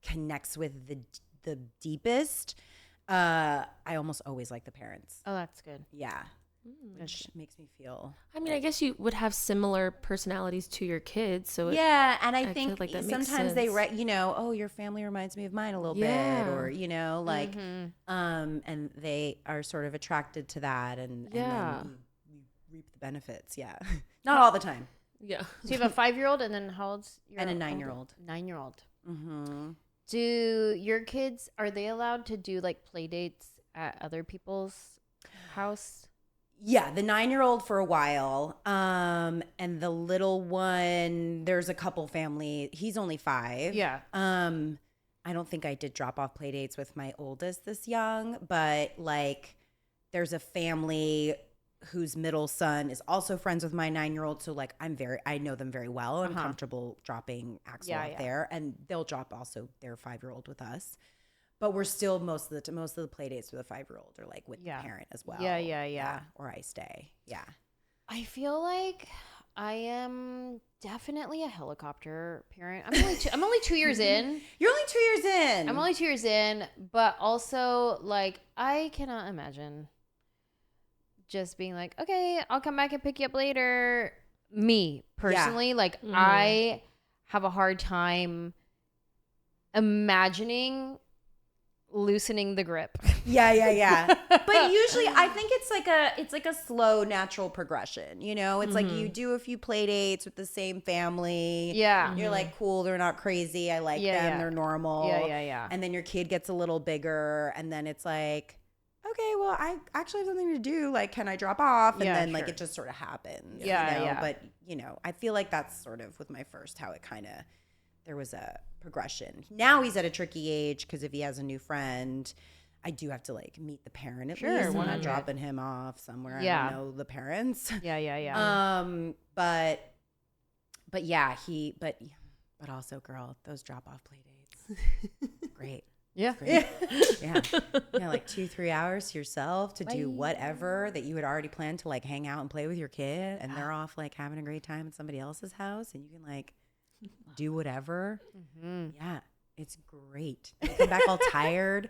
connects with the deepest, I almost always like the parents. Oh, that's good. Yeah. Which makes me feel. I mean, I guess you would have similar personalities to your kids, so and I think like that sometimes they oh, your family reminds me of mine a little bit, or and they are sort of attracted to that, and then you reap the benefits. Yeah, not all the time. Yeah. So you have a 5-year-old, and then how old's your and a 9-year-old? 9-year-old. Do your kids, are they allowed to do like play dates at other people's house? Yeah, the 9-year-old for a while, and the little one, there's a couple family. He's only 5. Yeah. I don't think I did drop off play dates with my oldest this young, but like, there's a family whose middle son is also friends with my 9-year-old. So like, I know them very well. I'm comfortable dropping Axel off there, and they'll drop also their 5-year-old with us. But we're still most of the play dates with a 5-year-old are like with the parent as well. Yeah. Or I stay. Yeah. I feel like I am definitely a helicopter parent. I'm only 2 years in. You're only 2 years in. I'm only 2 years in, but also like I cannot imagine just being like, okay, I'll come back and pick you up later. Me personally, like I have a hard time loosening the grip. Yeah. But usually I think it's like a slow natural progression, It's like you do a few play dates with the same family. Yeah. You're like, cool, they're not crazy. I like them. They're normal. Yeah. And then your kid gets a little bigger, and then it's like, okay, well, I actually have something to do. Like, can I drop off? And then like it just sort of happens. Yeah. But I feel like that's sort of with my first how it kind of, there was a progression. Now he's at a tricky age because if he has a new friend, I do have to like meet the parent at least. I'm not dropping him off somewhere. I don't know the parents. Yeah. But yeah, but also, girl, those drop off play dates, great. Yeah. Great. Yeah. Like 2-3 hours to yourself to do whatever that you had already planned to like hang out and play with your kid, and they're off like having a great time at somebody else's house, and you can like do whatever. Yeah, it's great. They come back all tired.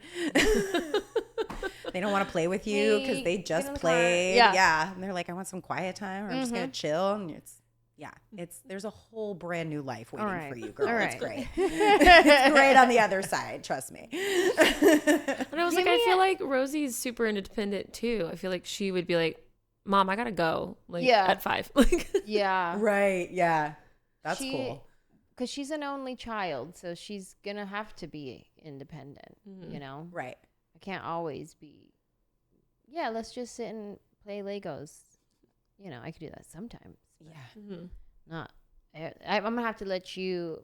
They don't want to play with you because they just played. Yeah. And they're like, I want some quiet time, or I'm just gonna chill. And there's a whole brand new life waiting for you, girl. It's great. It's great on the other side, trust me. And I was like, I feel like Rosie's super independent too. I feel like she would be like, Mom, I gotta go at 5. Yeah. Right. Yeah. That's cool. Because she's an only child, so she's gonna have to be independent, you know? Right. I can't always be, let's just sit and play Legos. You know, I could do that sometimes. Yeah. Not. I'm gonna have to let you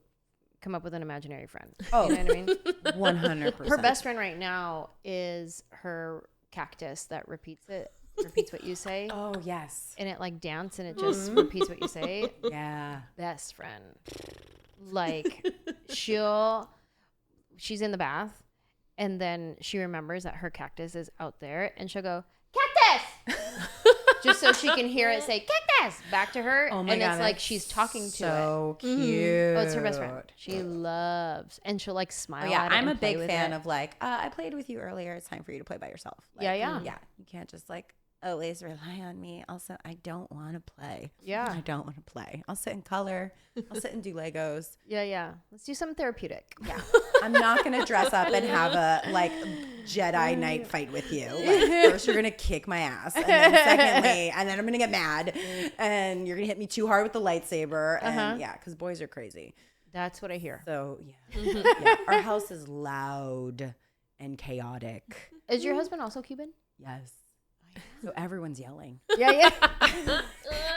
come up with an imaginary friend. Oh, you know what I mean? 100%. Her best friend right now is her cactus that repeats what you say. Oh, yes. And it like dance and it just repeats what you say. Yeah. Best friend. Like she's in the bath and then she remembers that her cactus is out there and she'll go, cactus! Just so she can hear it say cactus back to her. Oh my God, it's like she's talking to it. So cute. Oh, it's her best friend. She loves, and she'll like smile at it. I'm a and play big with fan it. of like, I played with you earlier. It's time for you to play by yourself. Like, Yeah. Yeah. You can't just like always rely on me. Also, I don't want to play. Yeah. I don't want to play. I'll sit and color. I'll sit and do Legos. Yeah. Let's do something therapeutic. Yeah. I'm not going to dress up and have a like Jedi Knight fight with you. Like, first, you're going to kick my ass. And then secondly, and then I'm going to get mad and you're going to hit me too hard with the lightsaber. And because boys are crazy. That's what I hear. So, yeah. Our house is loud and chaotic. Is your husband also Cuban? Yes. So everyone's yelling. Yeah.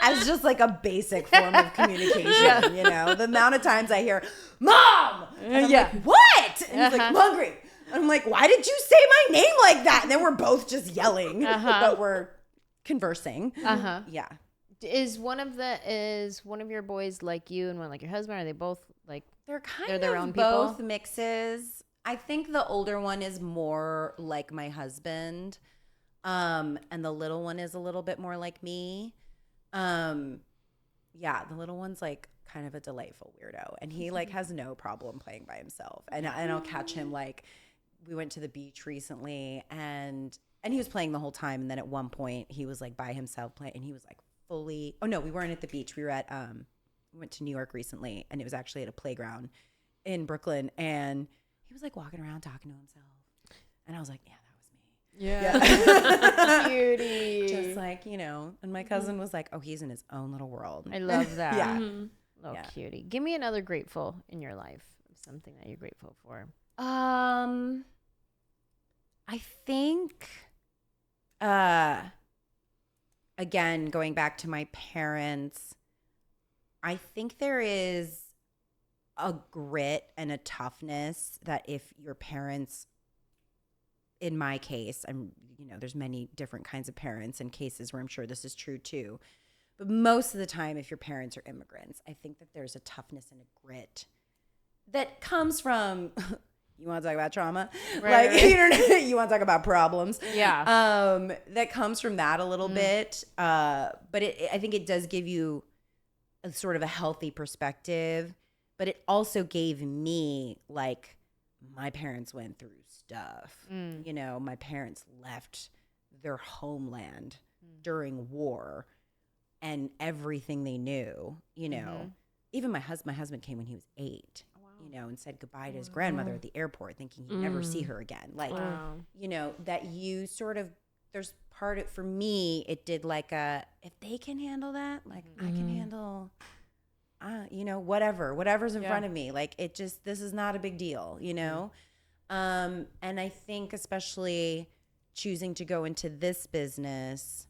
As just like a basic form of communication, you know? The amount of times I hear, Mom! And I'm like, what? And he's like, I'm hungry. I'm like, why did you say my name like that? And then we're both just yelling, but we're conversing. Yeah. Is one of your boys like you and one like your husband? Are they both like they're their of own both people? Mixes. I think the older one is more like my husband. And the little one is a little bit more like me. The little one's like kind of a delightful weirdo, and he like has no problem playing by himself. And I'll catch him like we went to the beach recently, and he was playing the whole time. And then at one point he was like by himself playing, and he was like fully. Oh no, we weren't at the beach. We were at we went to New York recently, and it was actually at a playground in Brooklyn, and he was like walking around talking to himself, and I was like, yeah. Yeah. Cutie. Just like, you know, and my cousin was like, oh, he's in his own little world. I love that. Yeah. Little cutie. Give me another grateful in your life. Something that you're grateful for. I think, again, going back to my parents, I think there is a grit and a toughness that if your parents, in my case, there's many different kinds of parents and cases where I'm sure this is true too. But most of the time, if your parents are immigrants, I think that there's a toughness and a grit that comes from, you want to talk about trauma? Right. You want to talk about problems? Yeah. That comes from that a little bit. But I think it does give you a sort of a healthy perspective. But it also gave me like, my parents went through stuff. You know, my parents left their homeland during war and everything they knew, you know. Even my husband came when he was 8, you know, and said goodbye to his grandmother at the airport thinking he'd never see her again. Like, you know, that you sort of, there's part of, for me, it did like if they can handle that, like I can handle, you know, whatever's in front of me. Like this is not a big deal, you know? And I think especially choosing to go into this business,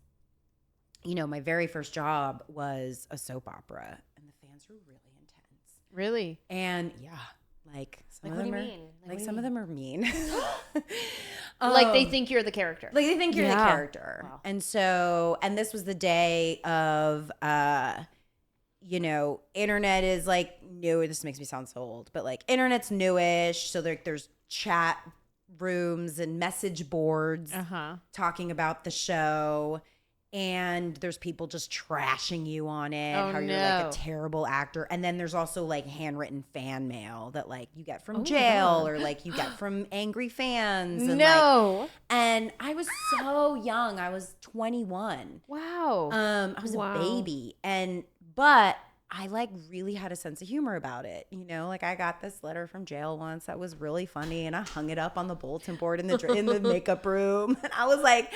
you know, my very first job was a soap opera, and the fans were really intense. Really? And like some of them are mean. Like some of them are mean. Like they think you're the character. Like they think you're the character. Wow. And this was the day of you know, internet is like new. This makes me sound so old, but like internet's newish. So there's chat rooms and message boards talking about the show. and there's people just trashing you on it, Oh, how you're no. like a terrible actor. And then there's also like handwritten fan mail that like you get from my jail God. or like you get from angry fans. And No. and I was so young. I was 21. Wow. I was Wow. a baby, but I like really had a sense of humor about it. You know, like I got this letter from jail once that was really funny, and I hung it up on the bulletin board in the makeup room. And I was like,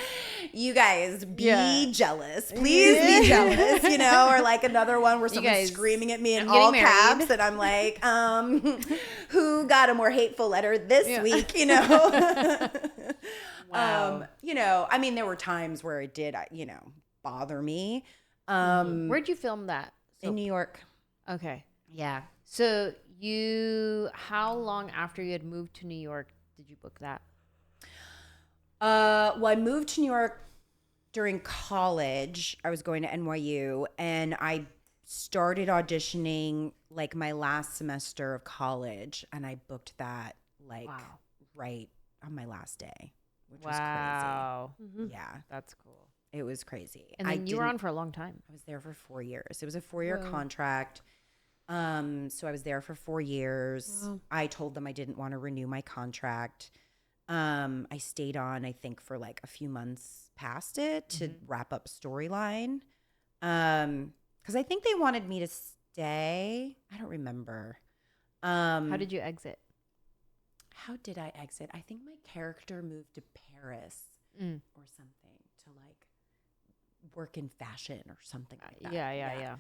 "You guys, be jealous, please be jealous." You know, or like another one where someone's guys, screaming at me in I'm getting all married. caps, and I'm like, "Who got a more hateful letter this week?" You know. Wow. You know, I mean, there were times where it did, you know, bother me. Where'd you film that? In New York. Okay. Yeah. So how long after you had moved to New York did you book that? Well, I moved to New York during college. I was going to NYU, and I started auditioning like my last semester of college, and I booked that like right on my last day, which was crazy. Yeah, That's cool. it was crazy. And then you were on for a long time. I was there for 4 years. It was a 4-year contract. So I was there for 4 years. Wow. I told them I didn't want to renew my contract. I stayed on, I think, for like a few months past it to wrap up storyline. Because I think they wanted me to stay. I don't remember. How did you exit? How did I exit? I think my character moved to Paris or something to like work in fashion or something like that. Yeah.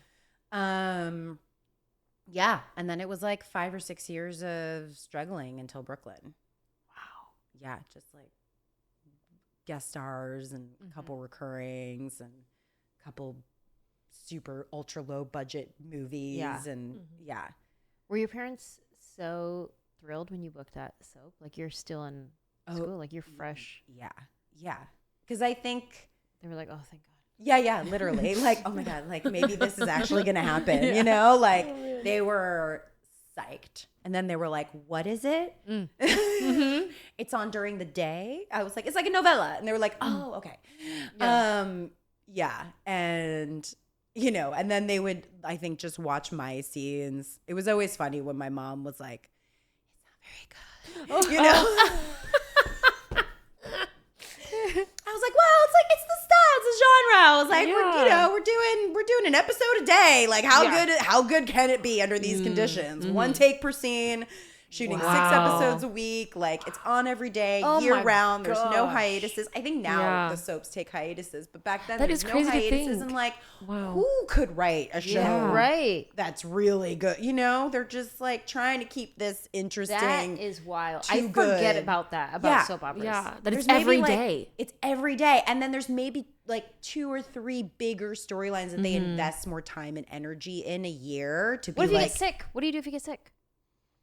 Yeah. And then it was like 5 or 6 years of struggling until Brooklyn. Wow. Yeah. Just like guest stars and a couple recurrings and a couple super ultra low budget movies. Yeah. And yeah. Were your parents so thrilled when you booked that soap? Like you're still in school, like you're fresh. Yeah. Yeah. Because I think They were like, oh, thank God. Yeah, literally. Like, oh my God, like maybe this is actually going to happen, you know? Like they were psyched. And then they were like, what is it? It's on during the day. I was like, it's like a novella. And they were like, oh, okay. Yeah. And, you know, and then they would, I think, just watch my scenes. It was always funny when my mom was like, it's not very good. You know? I was like, well, it's like it's the style, it's the genre. I was like, we're doing an episode a day. Like, how good can it be under these conditions? One take per scene, shooting 6 episodes a week. Like, it's on every day, year round. There's no hiatuses. I think now the soaps take hiatuses, but back then there's no crazy to hiatuses. think. And like, Wow. who could write a show Right. that's really good? You know, they're just like trying to keep this interesting. That is wild. too I forget good. about that, Yeah. soap operas. Yeah, that There's it's maybe, every like- day. It's every day. And then there's maybe like 2 or 3 bigger storylines that they invest more time and energy in a year to be What if you like, get sick? What do you do if you get sick?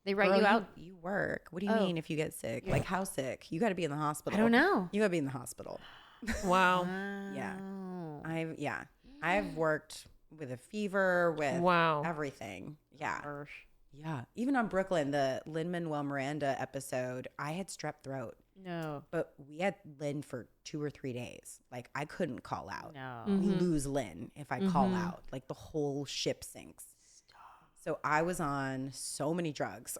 They write "Girl, you out? You work. What do you Oh. mean if you get sick? Like how sick? You got to be in the hospital. I don't know. You got to be in the hospital. Wow. Yeah. Oh. I've worked with a fever, with Wow. everything. Yeah. Gosh. Yeah. Even on Brooklyn, the Lin-Manuel Miranda episode, I had strep throat. No. But we had Lynn for 2 or 3 days. Like, I couldn't call out. No. We lose Lynn if I call out. Like, the whole ship sinks. So I was on so many drugs.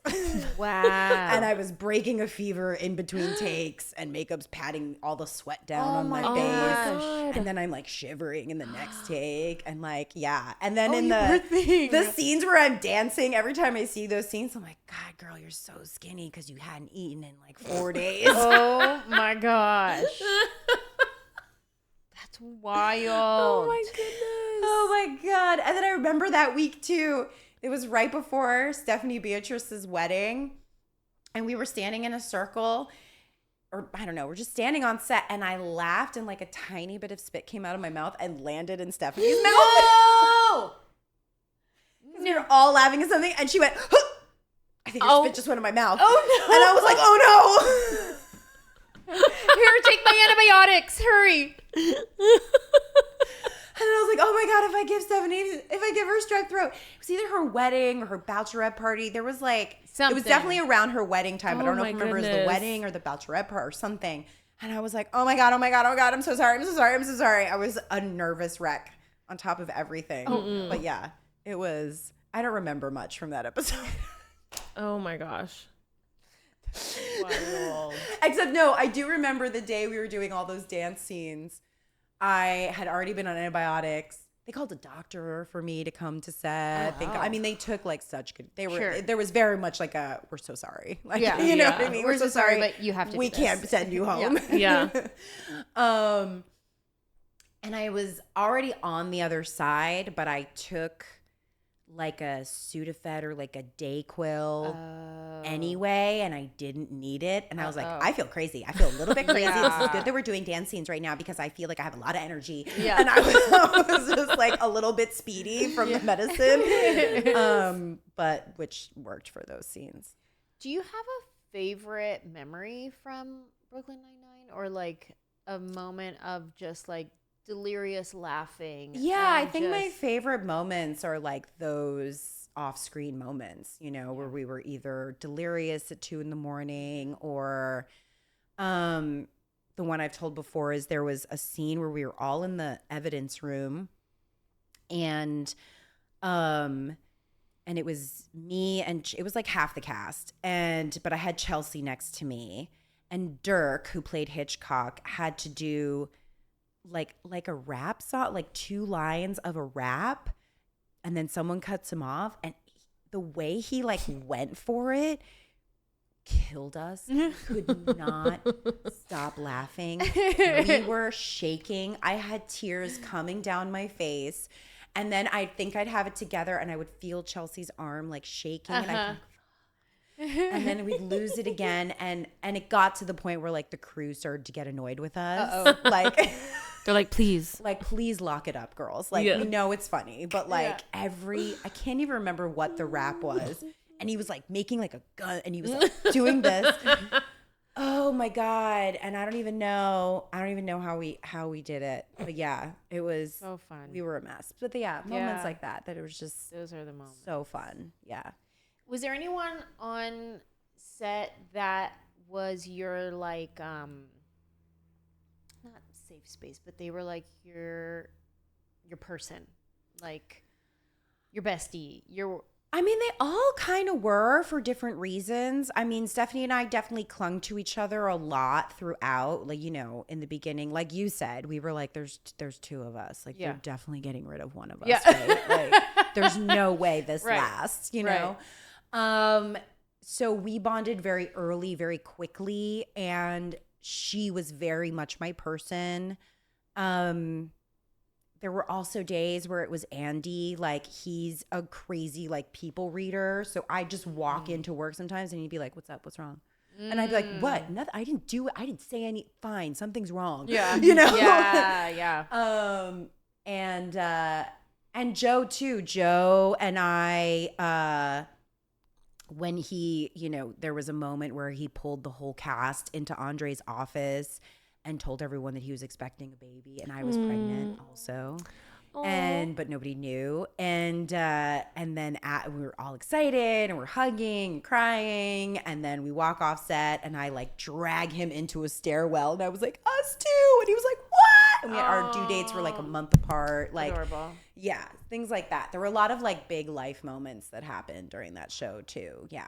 Wow. And I was breaking a fever in between takes, and makeup's patting all the sweat down on my my face. gosh. And then I'm like shivering in the next take. And like, yeah. And then in you poor thing. the scenes where I'm dancing, every time I see those scenes, I'm like, God, girl, you're so skinny because you hadn't eaten in like 4 days. Oh my gosh. That's wild. Oh my goodness. Oh my God. And then I remember that week too. It was right before Stephanie Beatrice's wedding. And we were standing in a circle, or I don't know, we're just standing on set. And I laughed, and like a tiny bit of spit came out of my mouth and landed in Stephanie's mouth. No. We were all laughing at something. And she went, huh! I think her spit just went in my mouth. Oh, no. And I was like, oh no. Here, take my antibiotics. Hurry. And I was like, oh my God, if I give her strep throat. It was either her wedding or her bachelorette party. There was like, it Something. was definitely around her wedding time. I Oh don't know if my I remember it was the goodness. wedding or the bachelorette party or something. And I was like, oh my God, I'm so sorry. I was a nervous wreck on top of everything. But yeah, it was, I don't remember much from that episode. Oh my gosh. Wild. Except no, I do remember the day we were doing all those dance scenes. I had already been on antibiotics. They called a doctor for me to come to set. I mean, they took like such good. They were. Sure. There was very much like a. We're so sorry. Like, Yeah. you know what I mean. We're so sorry, but you have to. We do this. can't send you home. Yeah. And I was already on the other side, but I took like a Sudafed or like a Dayquil anyway, and I didn't need it. And I was like, I feel crazy. I feel a little bit crazy. This is good that we're doing dance scenes right now because I feel like I have a lot of energy. Yeah. And I was just like a little bit speedy from the medicine, but which worked for those scenes. Do you have a favorite memory from Brooklyn Nine-Nine, or like a moment of just like delirious laughing? Yeah, I think my favorite moments are like those off-screen moments, you know, where we were either delirious at 2 a.m. or the one I've told before is there was a scene where we were all in the evidence room and it was me and it was like half the cast, but I had Chelsea next to me, and Dirk, who played Hitchcock, had to do like a rap song, like 2 lines of a rap, and then someone cuts him off, and the way he like went for it killed us. Could not stop laughing. We were shaking. I had tears coming down my face, and then I think I'd have it together and I would feel Chelsea's arm like shaking, and I and then we'd lose it again, and it got to the point where like the crew started to get annoyed with us. Like They're like, please lock it up, girls. Like, we know it's funny, but like I can't even remember what the rap was. And he was like making like a gun, and he was like doing this. Oh my God. And I don't even know how we did it. But yeah, it was so fun. We were a mess. But moments like that it was just those are the moments. So fun. Yeah. Was there anyone on set that was your like not safe space, but they were like your person, like your bestie, I mean, they all kind of were for different reasons. I mean, Stephanie and I definitely clung to each other a lot throughout. Like, you know, in the beginning, like you said, we were like, there's 2 of us. Like, they're definitely getting rid of one of us. Yeah. Right? Like, there's no way this lasts, you know? So we bonded very early, very quickly, and she was very much my person. There were also days where it was Andy, like he's a crazy like people reader. So I just walk into work sometimes and he'd be like, "What's up? What's wrong?" And I'd be like, "What? Nothing. I didn't do it. I didn't say any. Fine, something's wrong." Yeah, you know. Yeah. And Joe too. Joe and I. When he, you know, there was a moment where he pulled the whole cast into Andre's office and told everyone that he was expecting a baby, and I was pregnant also. But nobody knew. And then we were all excited and we're hugging and crying, and then we walk off set and I like drag him into a stairwell and I was like, "Us too," and he was like, "What?" And our due dates were like a month apart. Like, adorable. Yeah, things like that. There were a lot of like big life moments that happened during that show too. Yeah.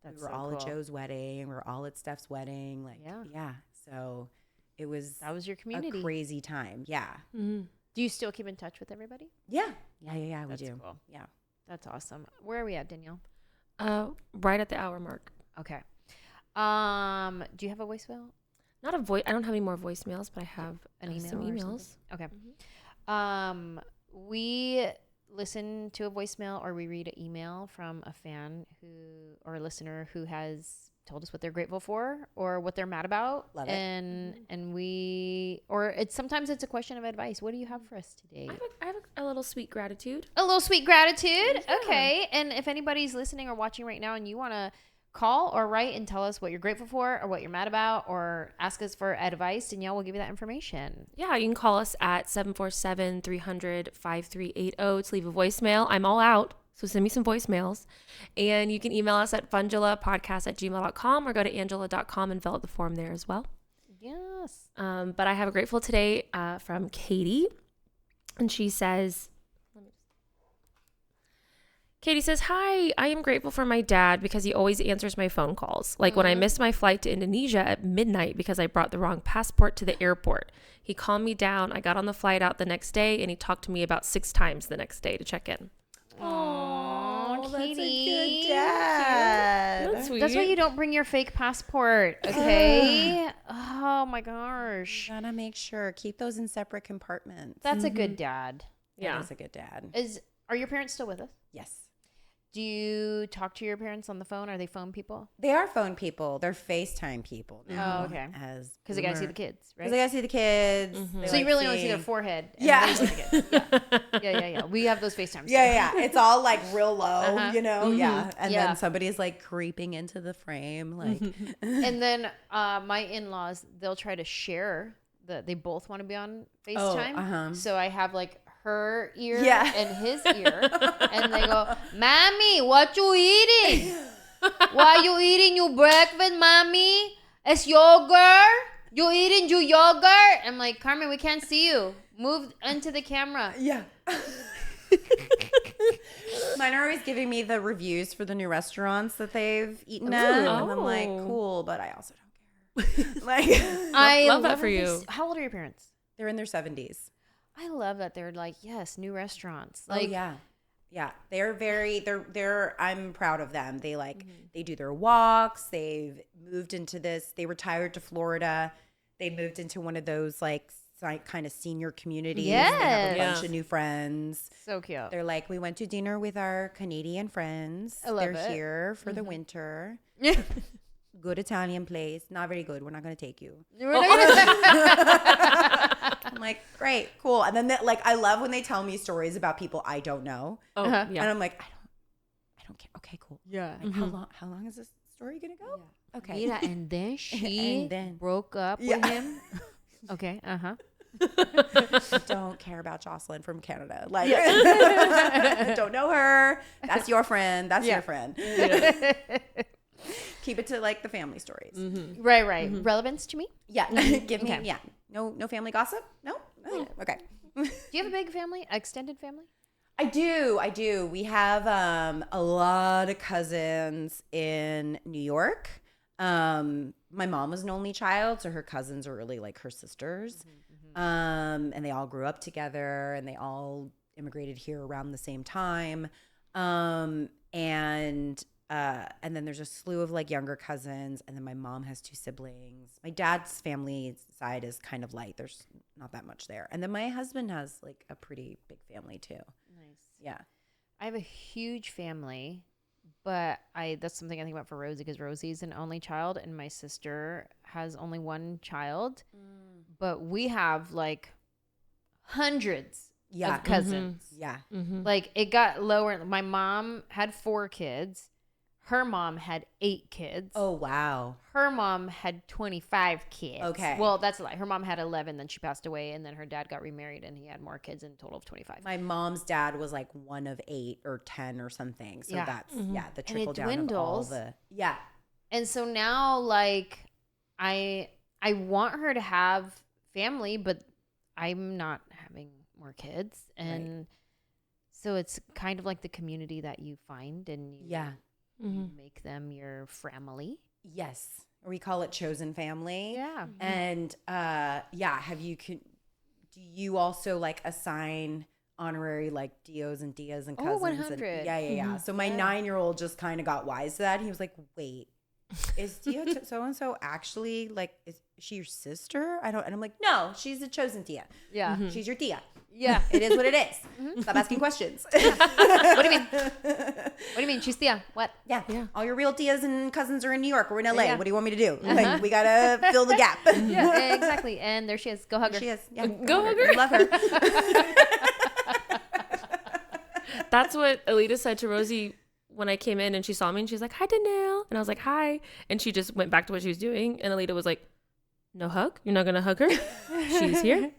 We were all at Joe's wedding, we were all at Steph's wedding. Like, yeah. So that was your community. A crazy time. Yeah. Mm-hmm. Do you still keep in touch with everybody? Yeah. Yeah. We do. Cool. Yeah. That's awesome. Where are we at, Danielle? Right at the hour mark. Okay. Do you have a voicemail? Not a voice. I don't have any more voicemails, but I have an email. Some emails. Okay. Mm-hmm. We listen to a voicemail or we read an email from a fan or a listener who has told us what they're grateful for or what they're mad about. Love it. And sometimes it's a question of advice. What do you have for us today? I have a little sweet gratitude. A little sweet gratitude. Yeah. Okay. And if anybody's listening or watching right now and you want to call or write and tell us what you're grateful for or what you're mad about or ask us for advice, Danielle will give you that information. Yeah, you can call us at 747-300-5380 to leave a voicemail. I'm all out, so send me some voicemails. And you can email us at funjelahpodcast@gmail.com or go to anjelah.com and fill out the form there as well. Yes. But I have a grateful today from Katie. And she says, Katie says, hi, I am grateful for my dad because he always answers my phone calls. Like when I missed my flight to Indonesia at midnight because I brought the wrong passport to the airport. He calmed me down. I got on the flight out the next day and he talked to me about 6 times the next day to check in. Oh, That's a Katie. good dad. That's sweet. That's why you don't bring your fake passport, okay? Oh my gosh. You gotta make sure. Keep those in separate compartments. That's a good dad. Yeah. That is a good dad. Are your parents still with us? Yes. Do you talk to your parents on the phone? Are they phone people? They are phone people. They're FaceTime people now. Oh, okay. Because They got to see the kids, right? They gotta see the kids. They So you like really only see seeing- their forehead. And Yeah. they see the kids. Yeah. We have those FaceTimes. Yeah. It's all like real low, you know? Mm-hmm. Yeah. And Yeah. then somebody's like creeping into the frame. Like, And then my in-laws, they'll try to share they both want to be on FaceTime. So I have like her ear and his ear. And they go, Mommy, what you eating? Why you eating your breakfast, Mommy? It's yogurt? You eating your yogurt? I'm like, Carmen, we can't see you. Move into the camera. yeah. Mine are always giving me the reviews for the new restaurants that they've eaten at. And I'm like, cool, but I also don't care. Like, I love that for you. How old are your parents? they're in their 70s. I love that they're like, yes, new restaurants. Like, yeah. They're very, I'm proud of them. They they do their walks. They've moved into this. They retired to Florida. They moved into one of those like kind of senior communities. Yes. They have a bunch of new friends. So cute. They're like, we went to dinner with our Canadian friends. I love They're it. here for the winter. Yeah. Good Italian place. Not very good. We're not going to take you. I'm like, great, cool. And then I love when they tell me stories about people I don't know. Oh, Uh-huh. yeah. And I'm like, I don't care. Okay, cool. Yeah. Like, how long is this story gonna go? Yeah. Okay. Mira, and then she broke up with him. Okay. I don't care about Jocelyn from Canada. Like, don't know her. That's your friend. That's your friend. Keep it to like the family stories. Right. Relevance to me? Yeah. Give me. Okay. Yeah. No family gossip. No. Okay. Do you have a big family? Extended family? I do. We have a lot of cousins in New York. My mom was an only child, so her cousins are really like her sisters. And they all grew up together, and they all immigrated here around the same time. And then there's a slew of like younger cousins, and then my mom has 2 siblings. My dad's family side is kind of light. There's not that much there. And then my husband has like a pretty big family too. Nice. Yeah. I have a huge family, but that's something I think about for Rosie because Rosie's an only child and my sister has only one child. But we have like hundreds of cousins. Yeah. Like it got lower. My mom had 4 kids. Her mom had 8 kids. Oh, wow. Her mom had 25 kids. Okay. Well, that's a lie. Her mom had 11, then she passed away, and then her dad got remarried, and he had more kids in a total of 25. My mom's dad was like one of 8 or 10 or something. So that's, the trickle down dwindles. of all the, yeah. And so now, like, I want her to have family, but I'm not having more kids. And so it's kind of like the community that you find and you make them your family. Yes. Or we call it chosen family. Yeah. And do you also like assign honorary like Dios and Dias and cousins? 100. And, yeah. So my 9-year-old just kind of got wise to that. He was like, wait, is Tia so-and-so actually like, is she your sister? And I'm like, no, she's a chosen Tia. Yeah. She's your Tia. Yeah. It is what it is. Stop asking questions. What do you mean? What do you mean? She's Thea. What? Yeah. All your real Tias and cousins are in New York. We're in LA. Yeah. What do you want me to do? Like, we got to fill the gap. Yeah, exactly. And there she is. Go hug her. She is. Yeah. Go hug her. I love her. That's what Alita said to Rosie when I came in and she saw me and she's like, hi, Danielle. And I was like, hi. And she just went back to what she was doing. And Alita was like, no hug? You're not going to hug her? She's here?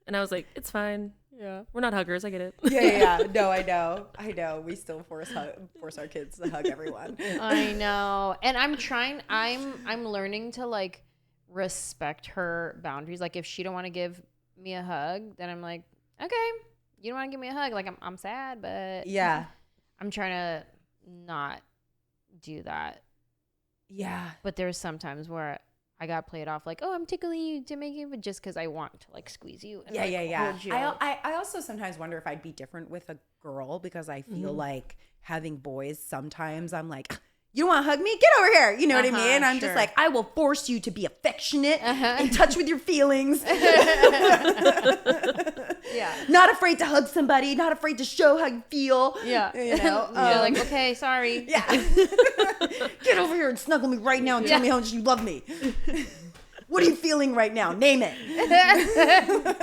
And I was like, it's fine. Yeah. We're not huggers. I get it. Yeah. No, I know. We still force our kids to hug everyone. I know. And I'm learning to like respect her boundaries. Like if she don't want to give me a hug, then I'm like, okay, you don't want to give me a hug. Like I'm sad, but Yeah. I'm trying to not do that. Yeah. But there's sometimes where I got played off like, oh, I'm tickling you to make you, but just because I want to like squeeze you. And, hold you. I also sometimes wonder if I'd be different with a girl because I feel like having boys, sometimes I'm like, you want to hug me? Get over here. You know what I mean? I'm just like, I will force you to be affectionate, in touch with your feelings. Yeah. Not afraid to hug somebody, not afraid to show how you feel. Yeah. You know? You're like, okay, sorry. Yeah. Get over here and snuggle me right now and tell me how much you love me. What are you feeling right now? Name it.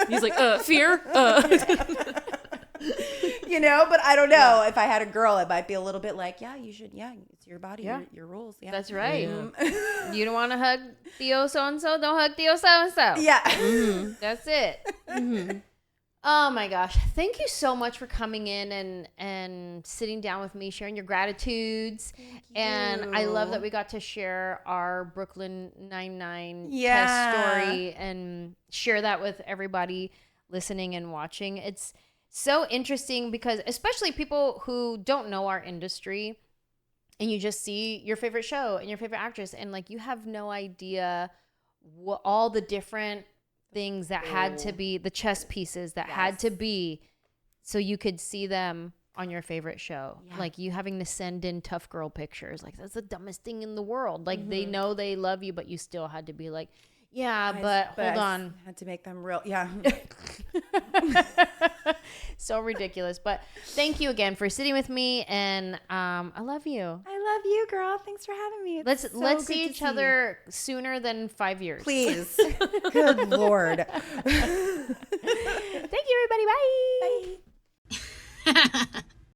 He's like, fear. You know, but I don't know. If I had a girl, it might be a little bit like, yeah, you should. Yeah, it's your body, your rules. Yeah, that's right. You don't want to hug Theo so-and-so? Don't hug Theo so-and-so. Yeah. That's it. Oh my gosh. Thank you so much for coming in and sitting down with me, sharing your gratitudes. And I love that we got to share our Brooklyn Nine-Nine test story and share that with everybody listening and watching. It's so interesting because especially people who don't know our industry and you just see your favorite show and your favorite actress and like you have no idea what all the different things that had to be, the chess pieces that had to be so you could see them on your favorite show. Like you having to send in tough girl pictures. Like that's the dumbest thing in the world. Like they know they love you, but you still had to be like, but hold on. Had to make them real. Yeah. So ridiculous. But thank you again for sitting with me. And I love you. I love you, girl. Thanks for having me. Let's see each other sooner than 5 years. Please. Good Lord. Thank you, everybody. Bye. Bye.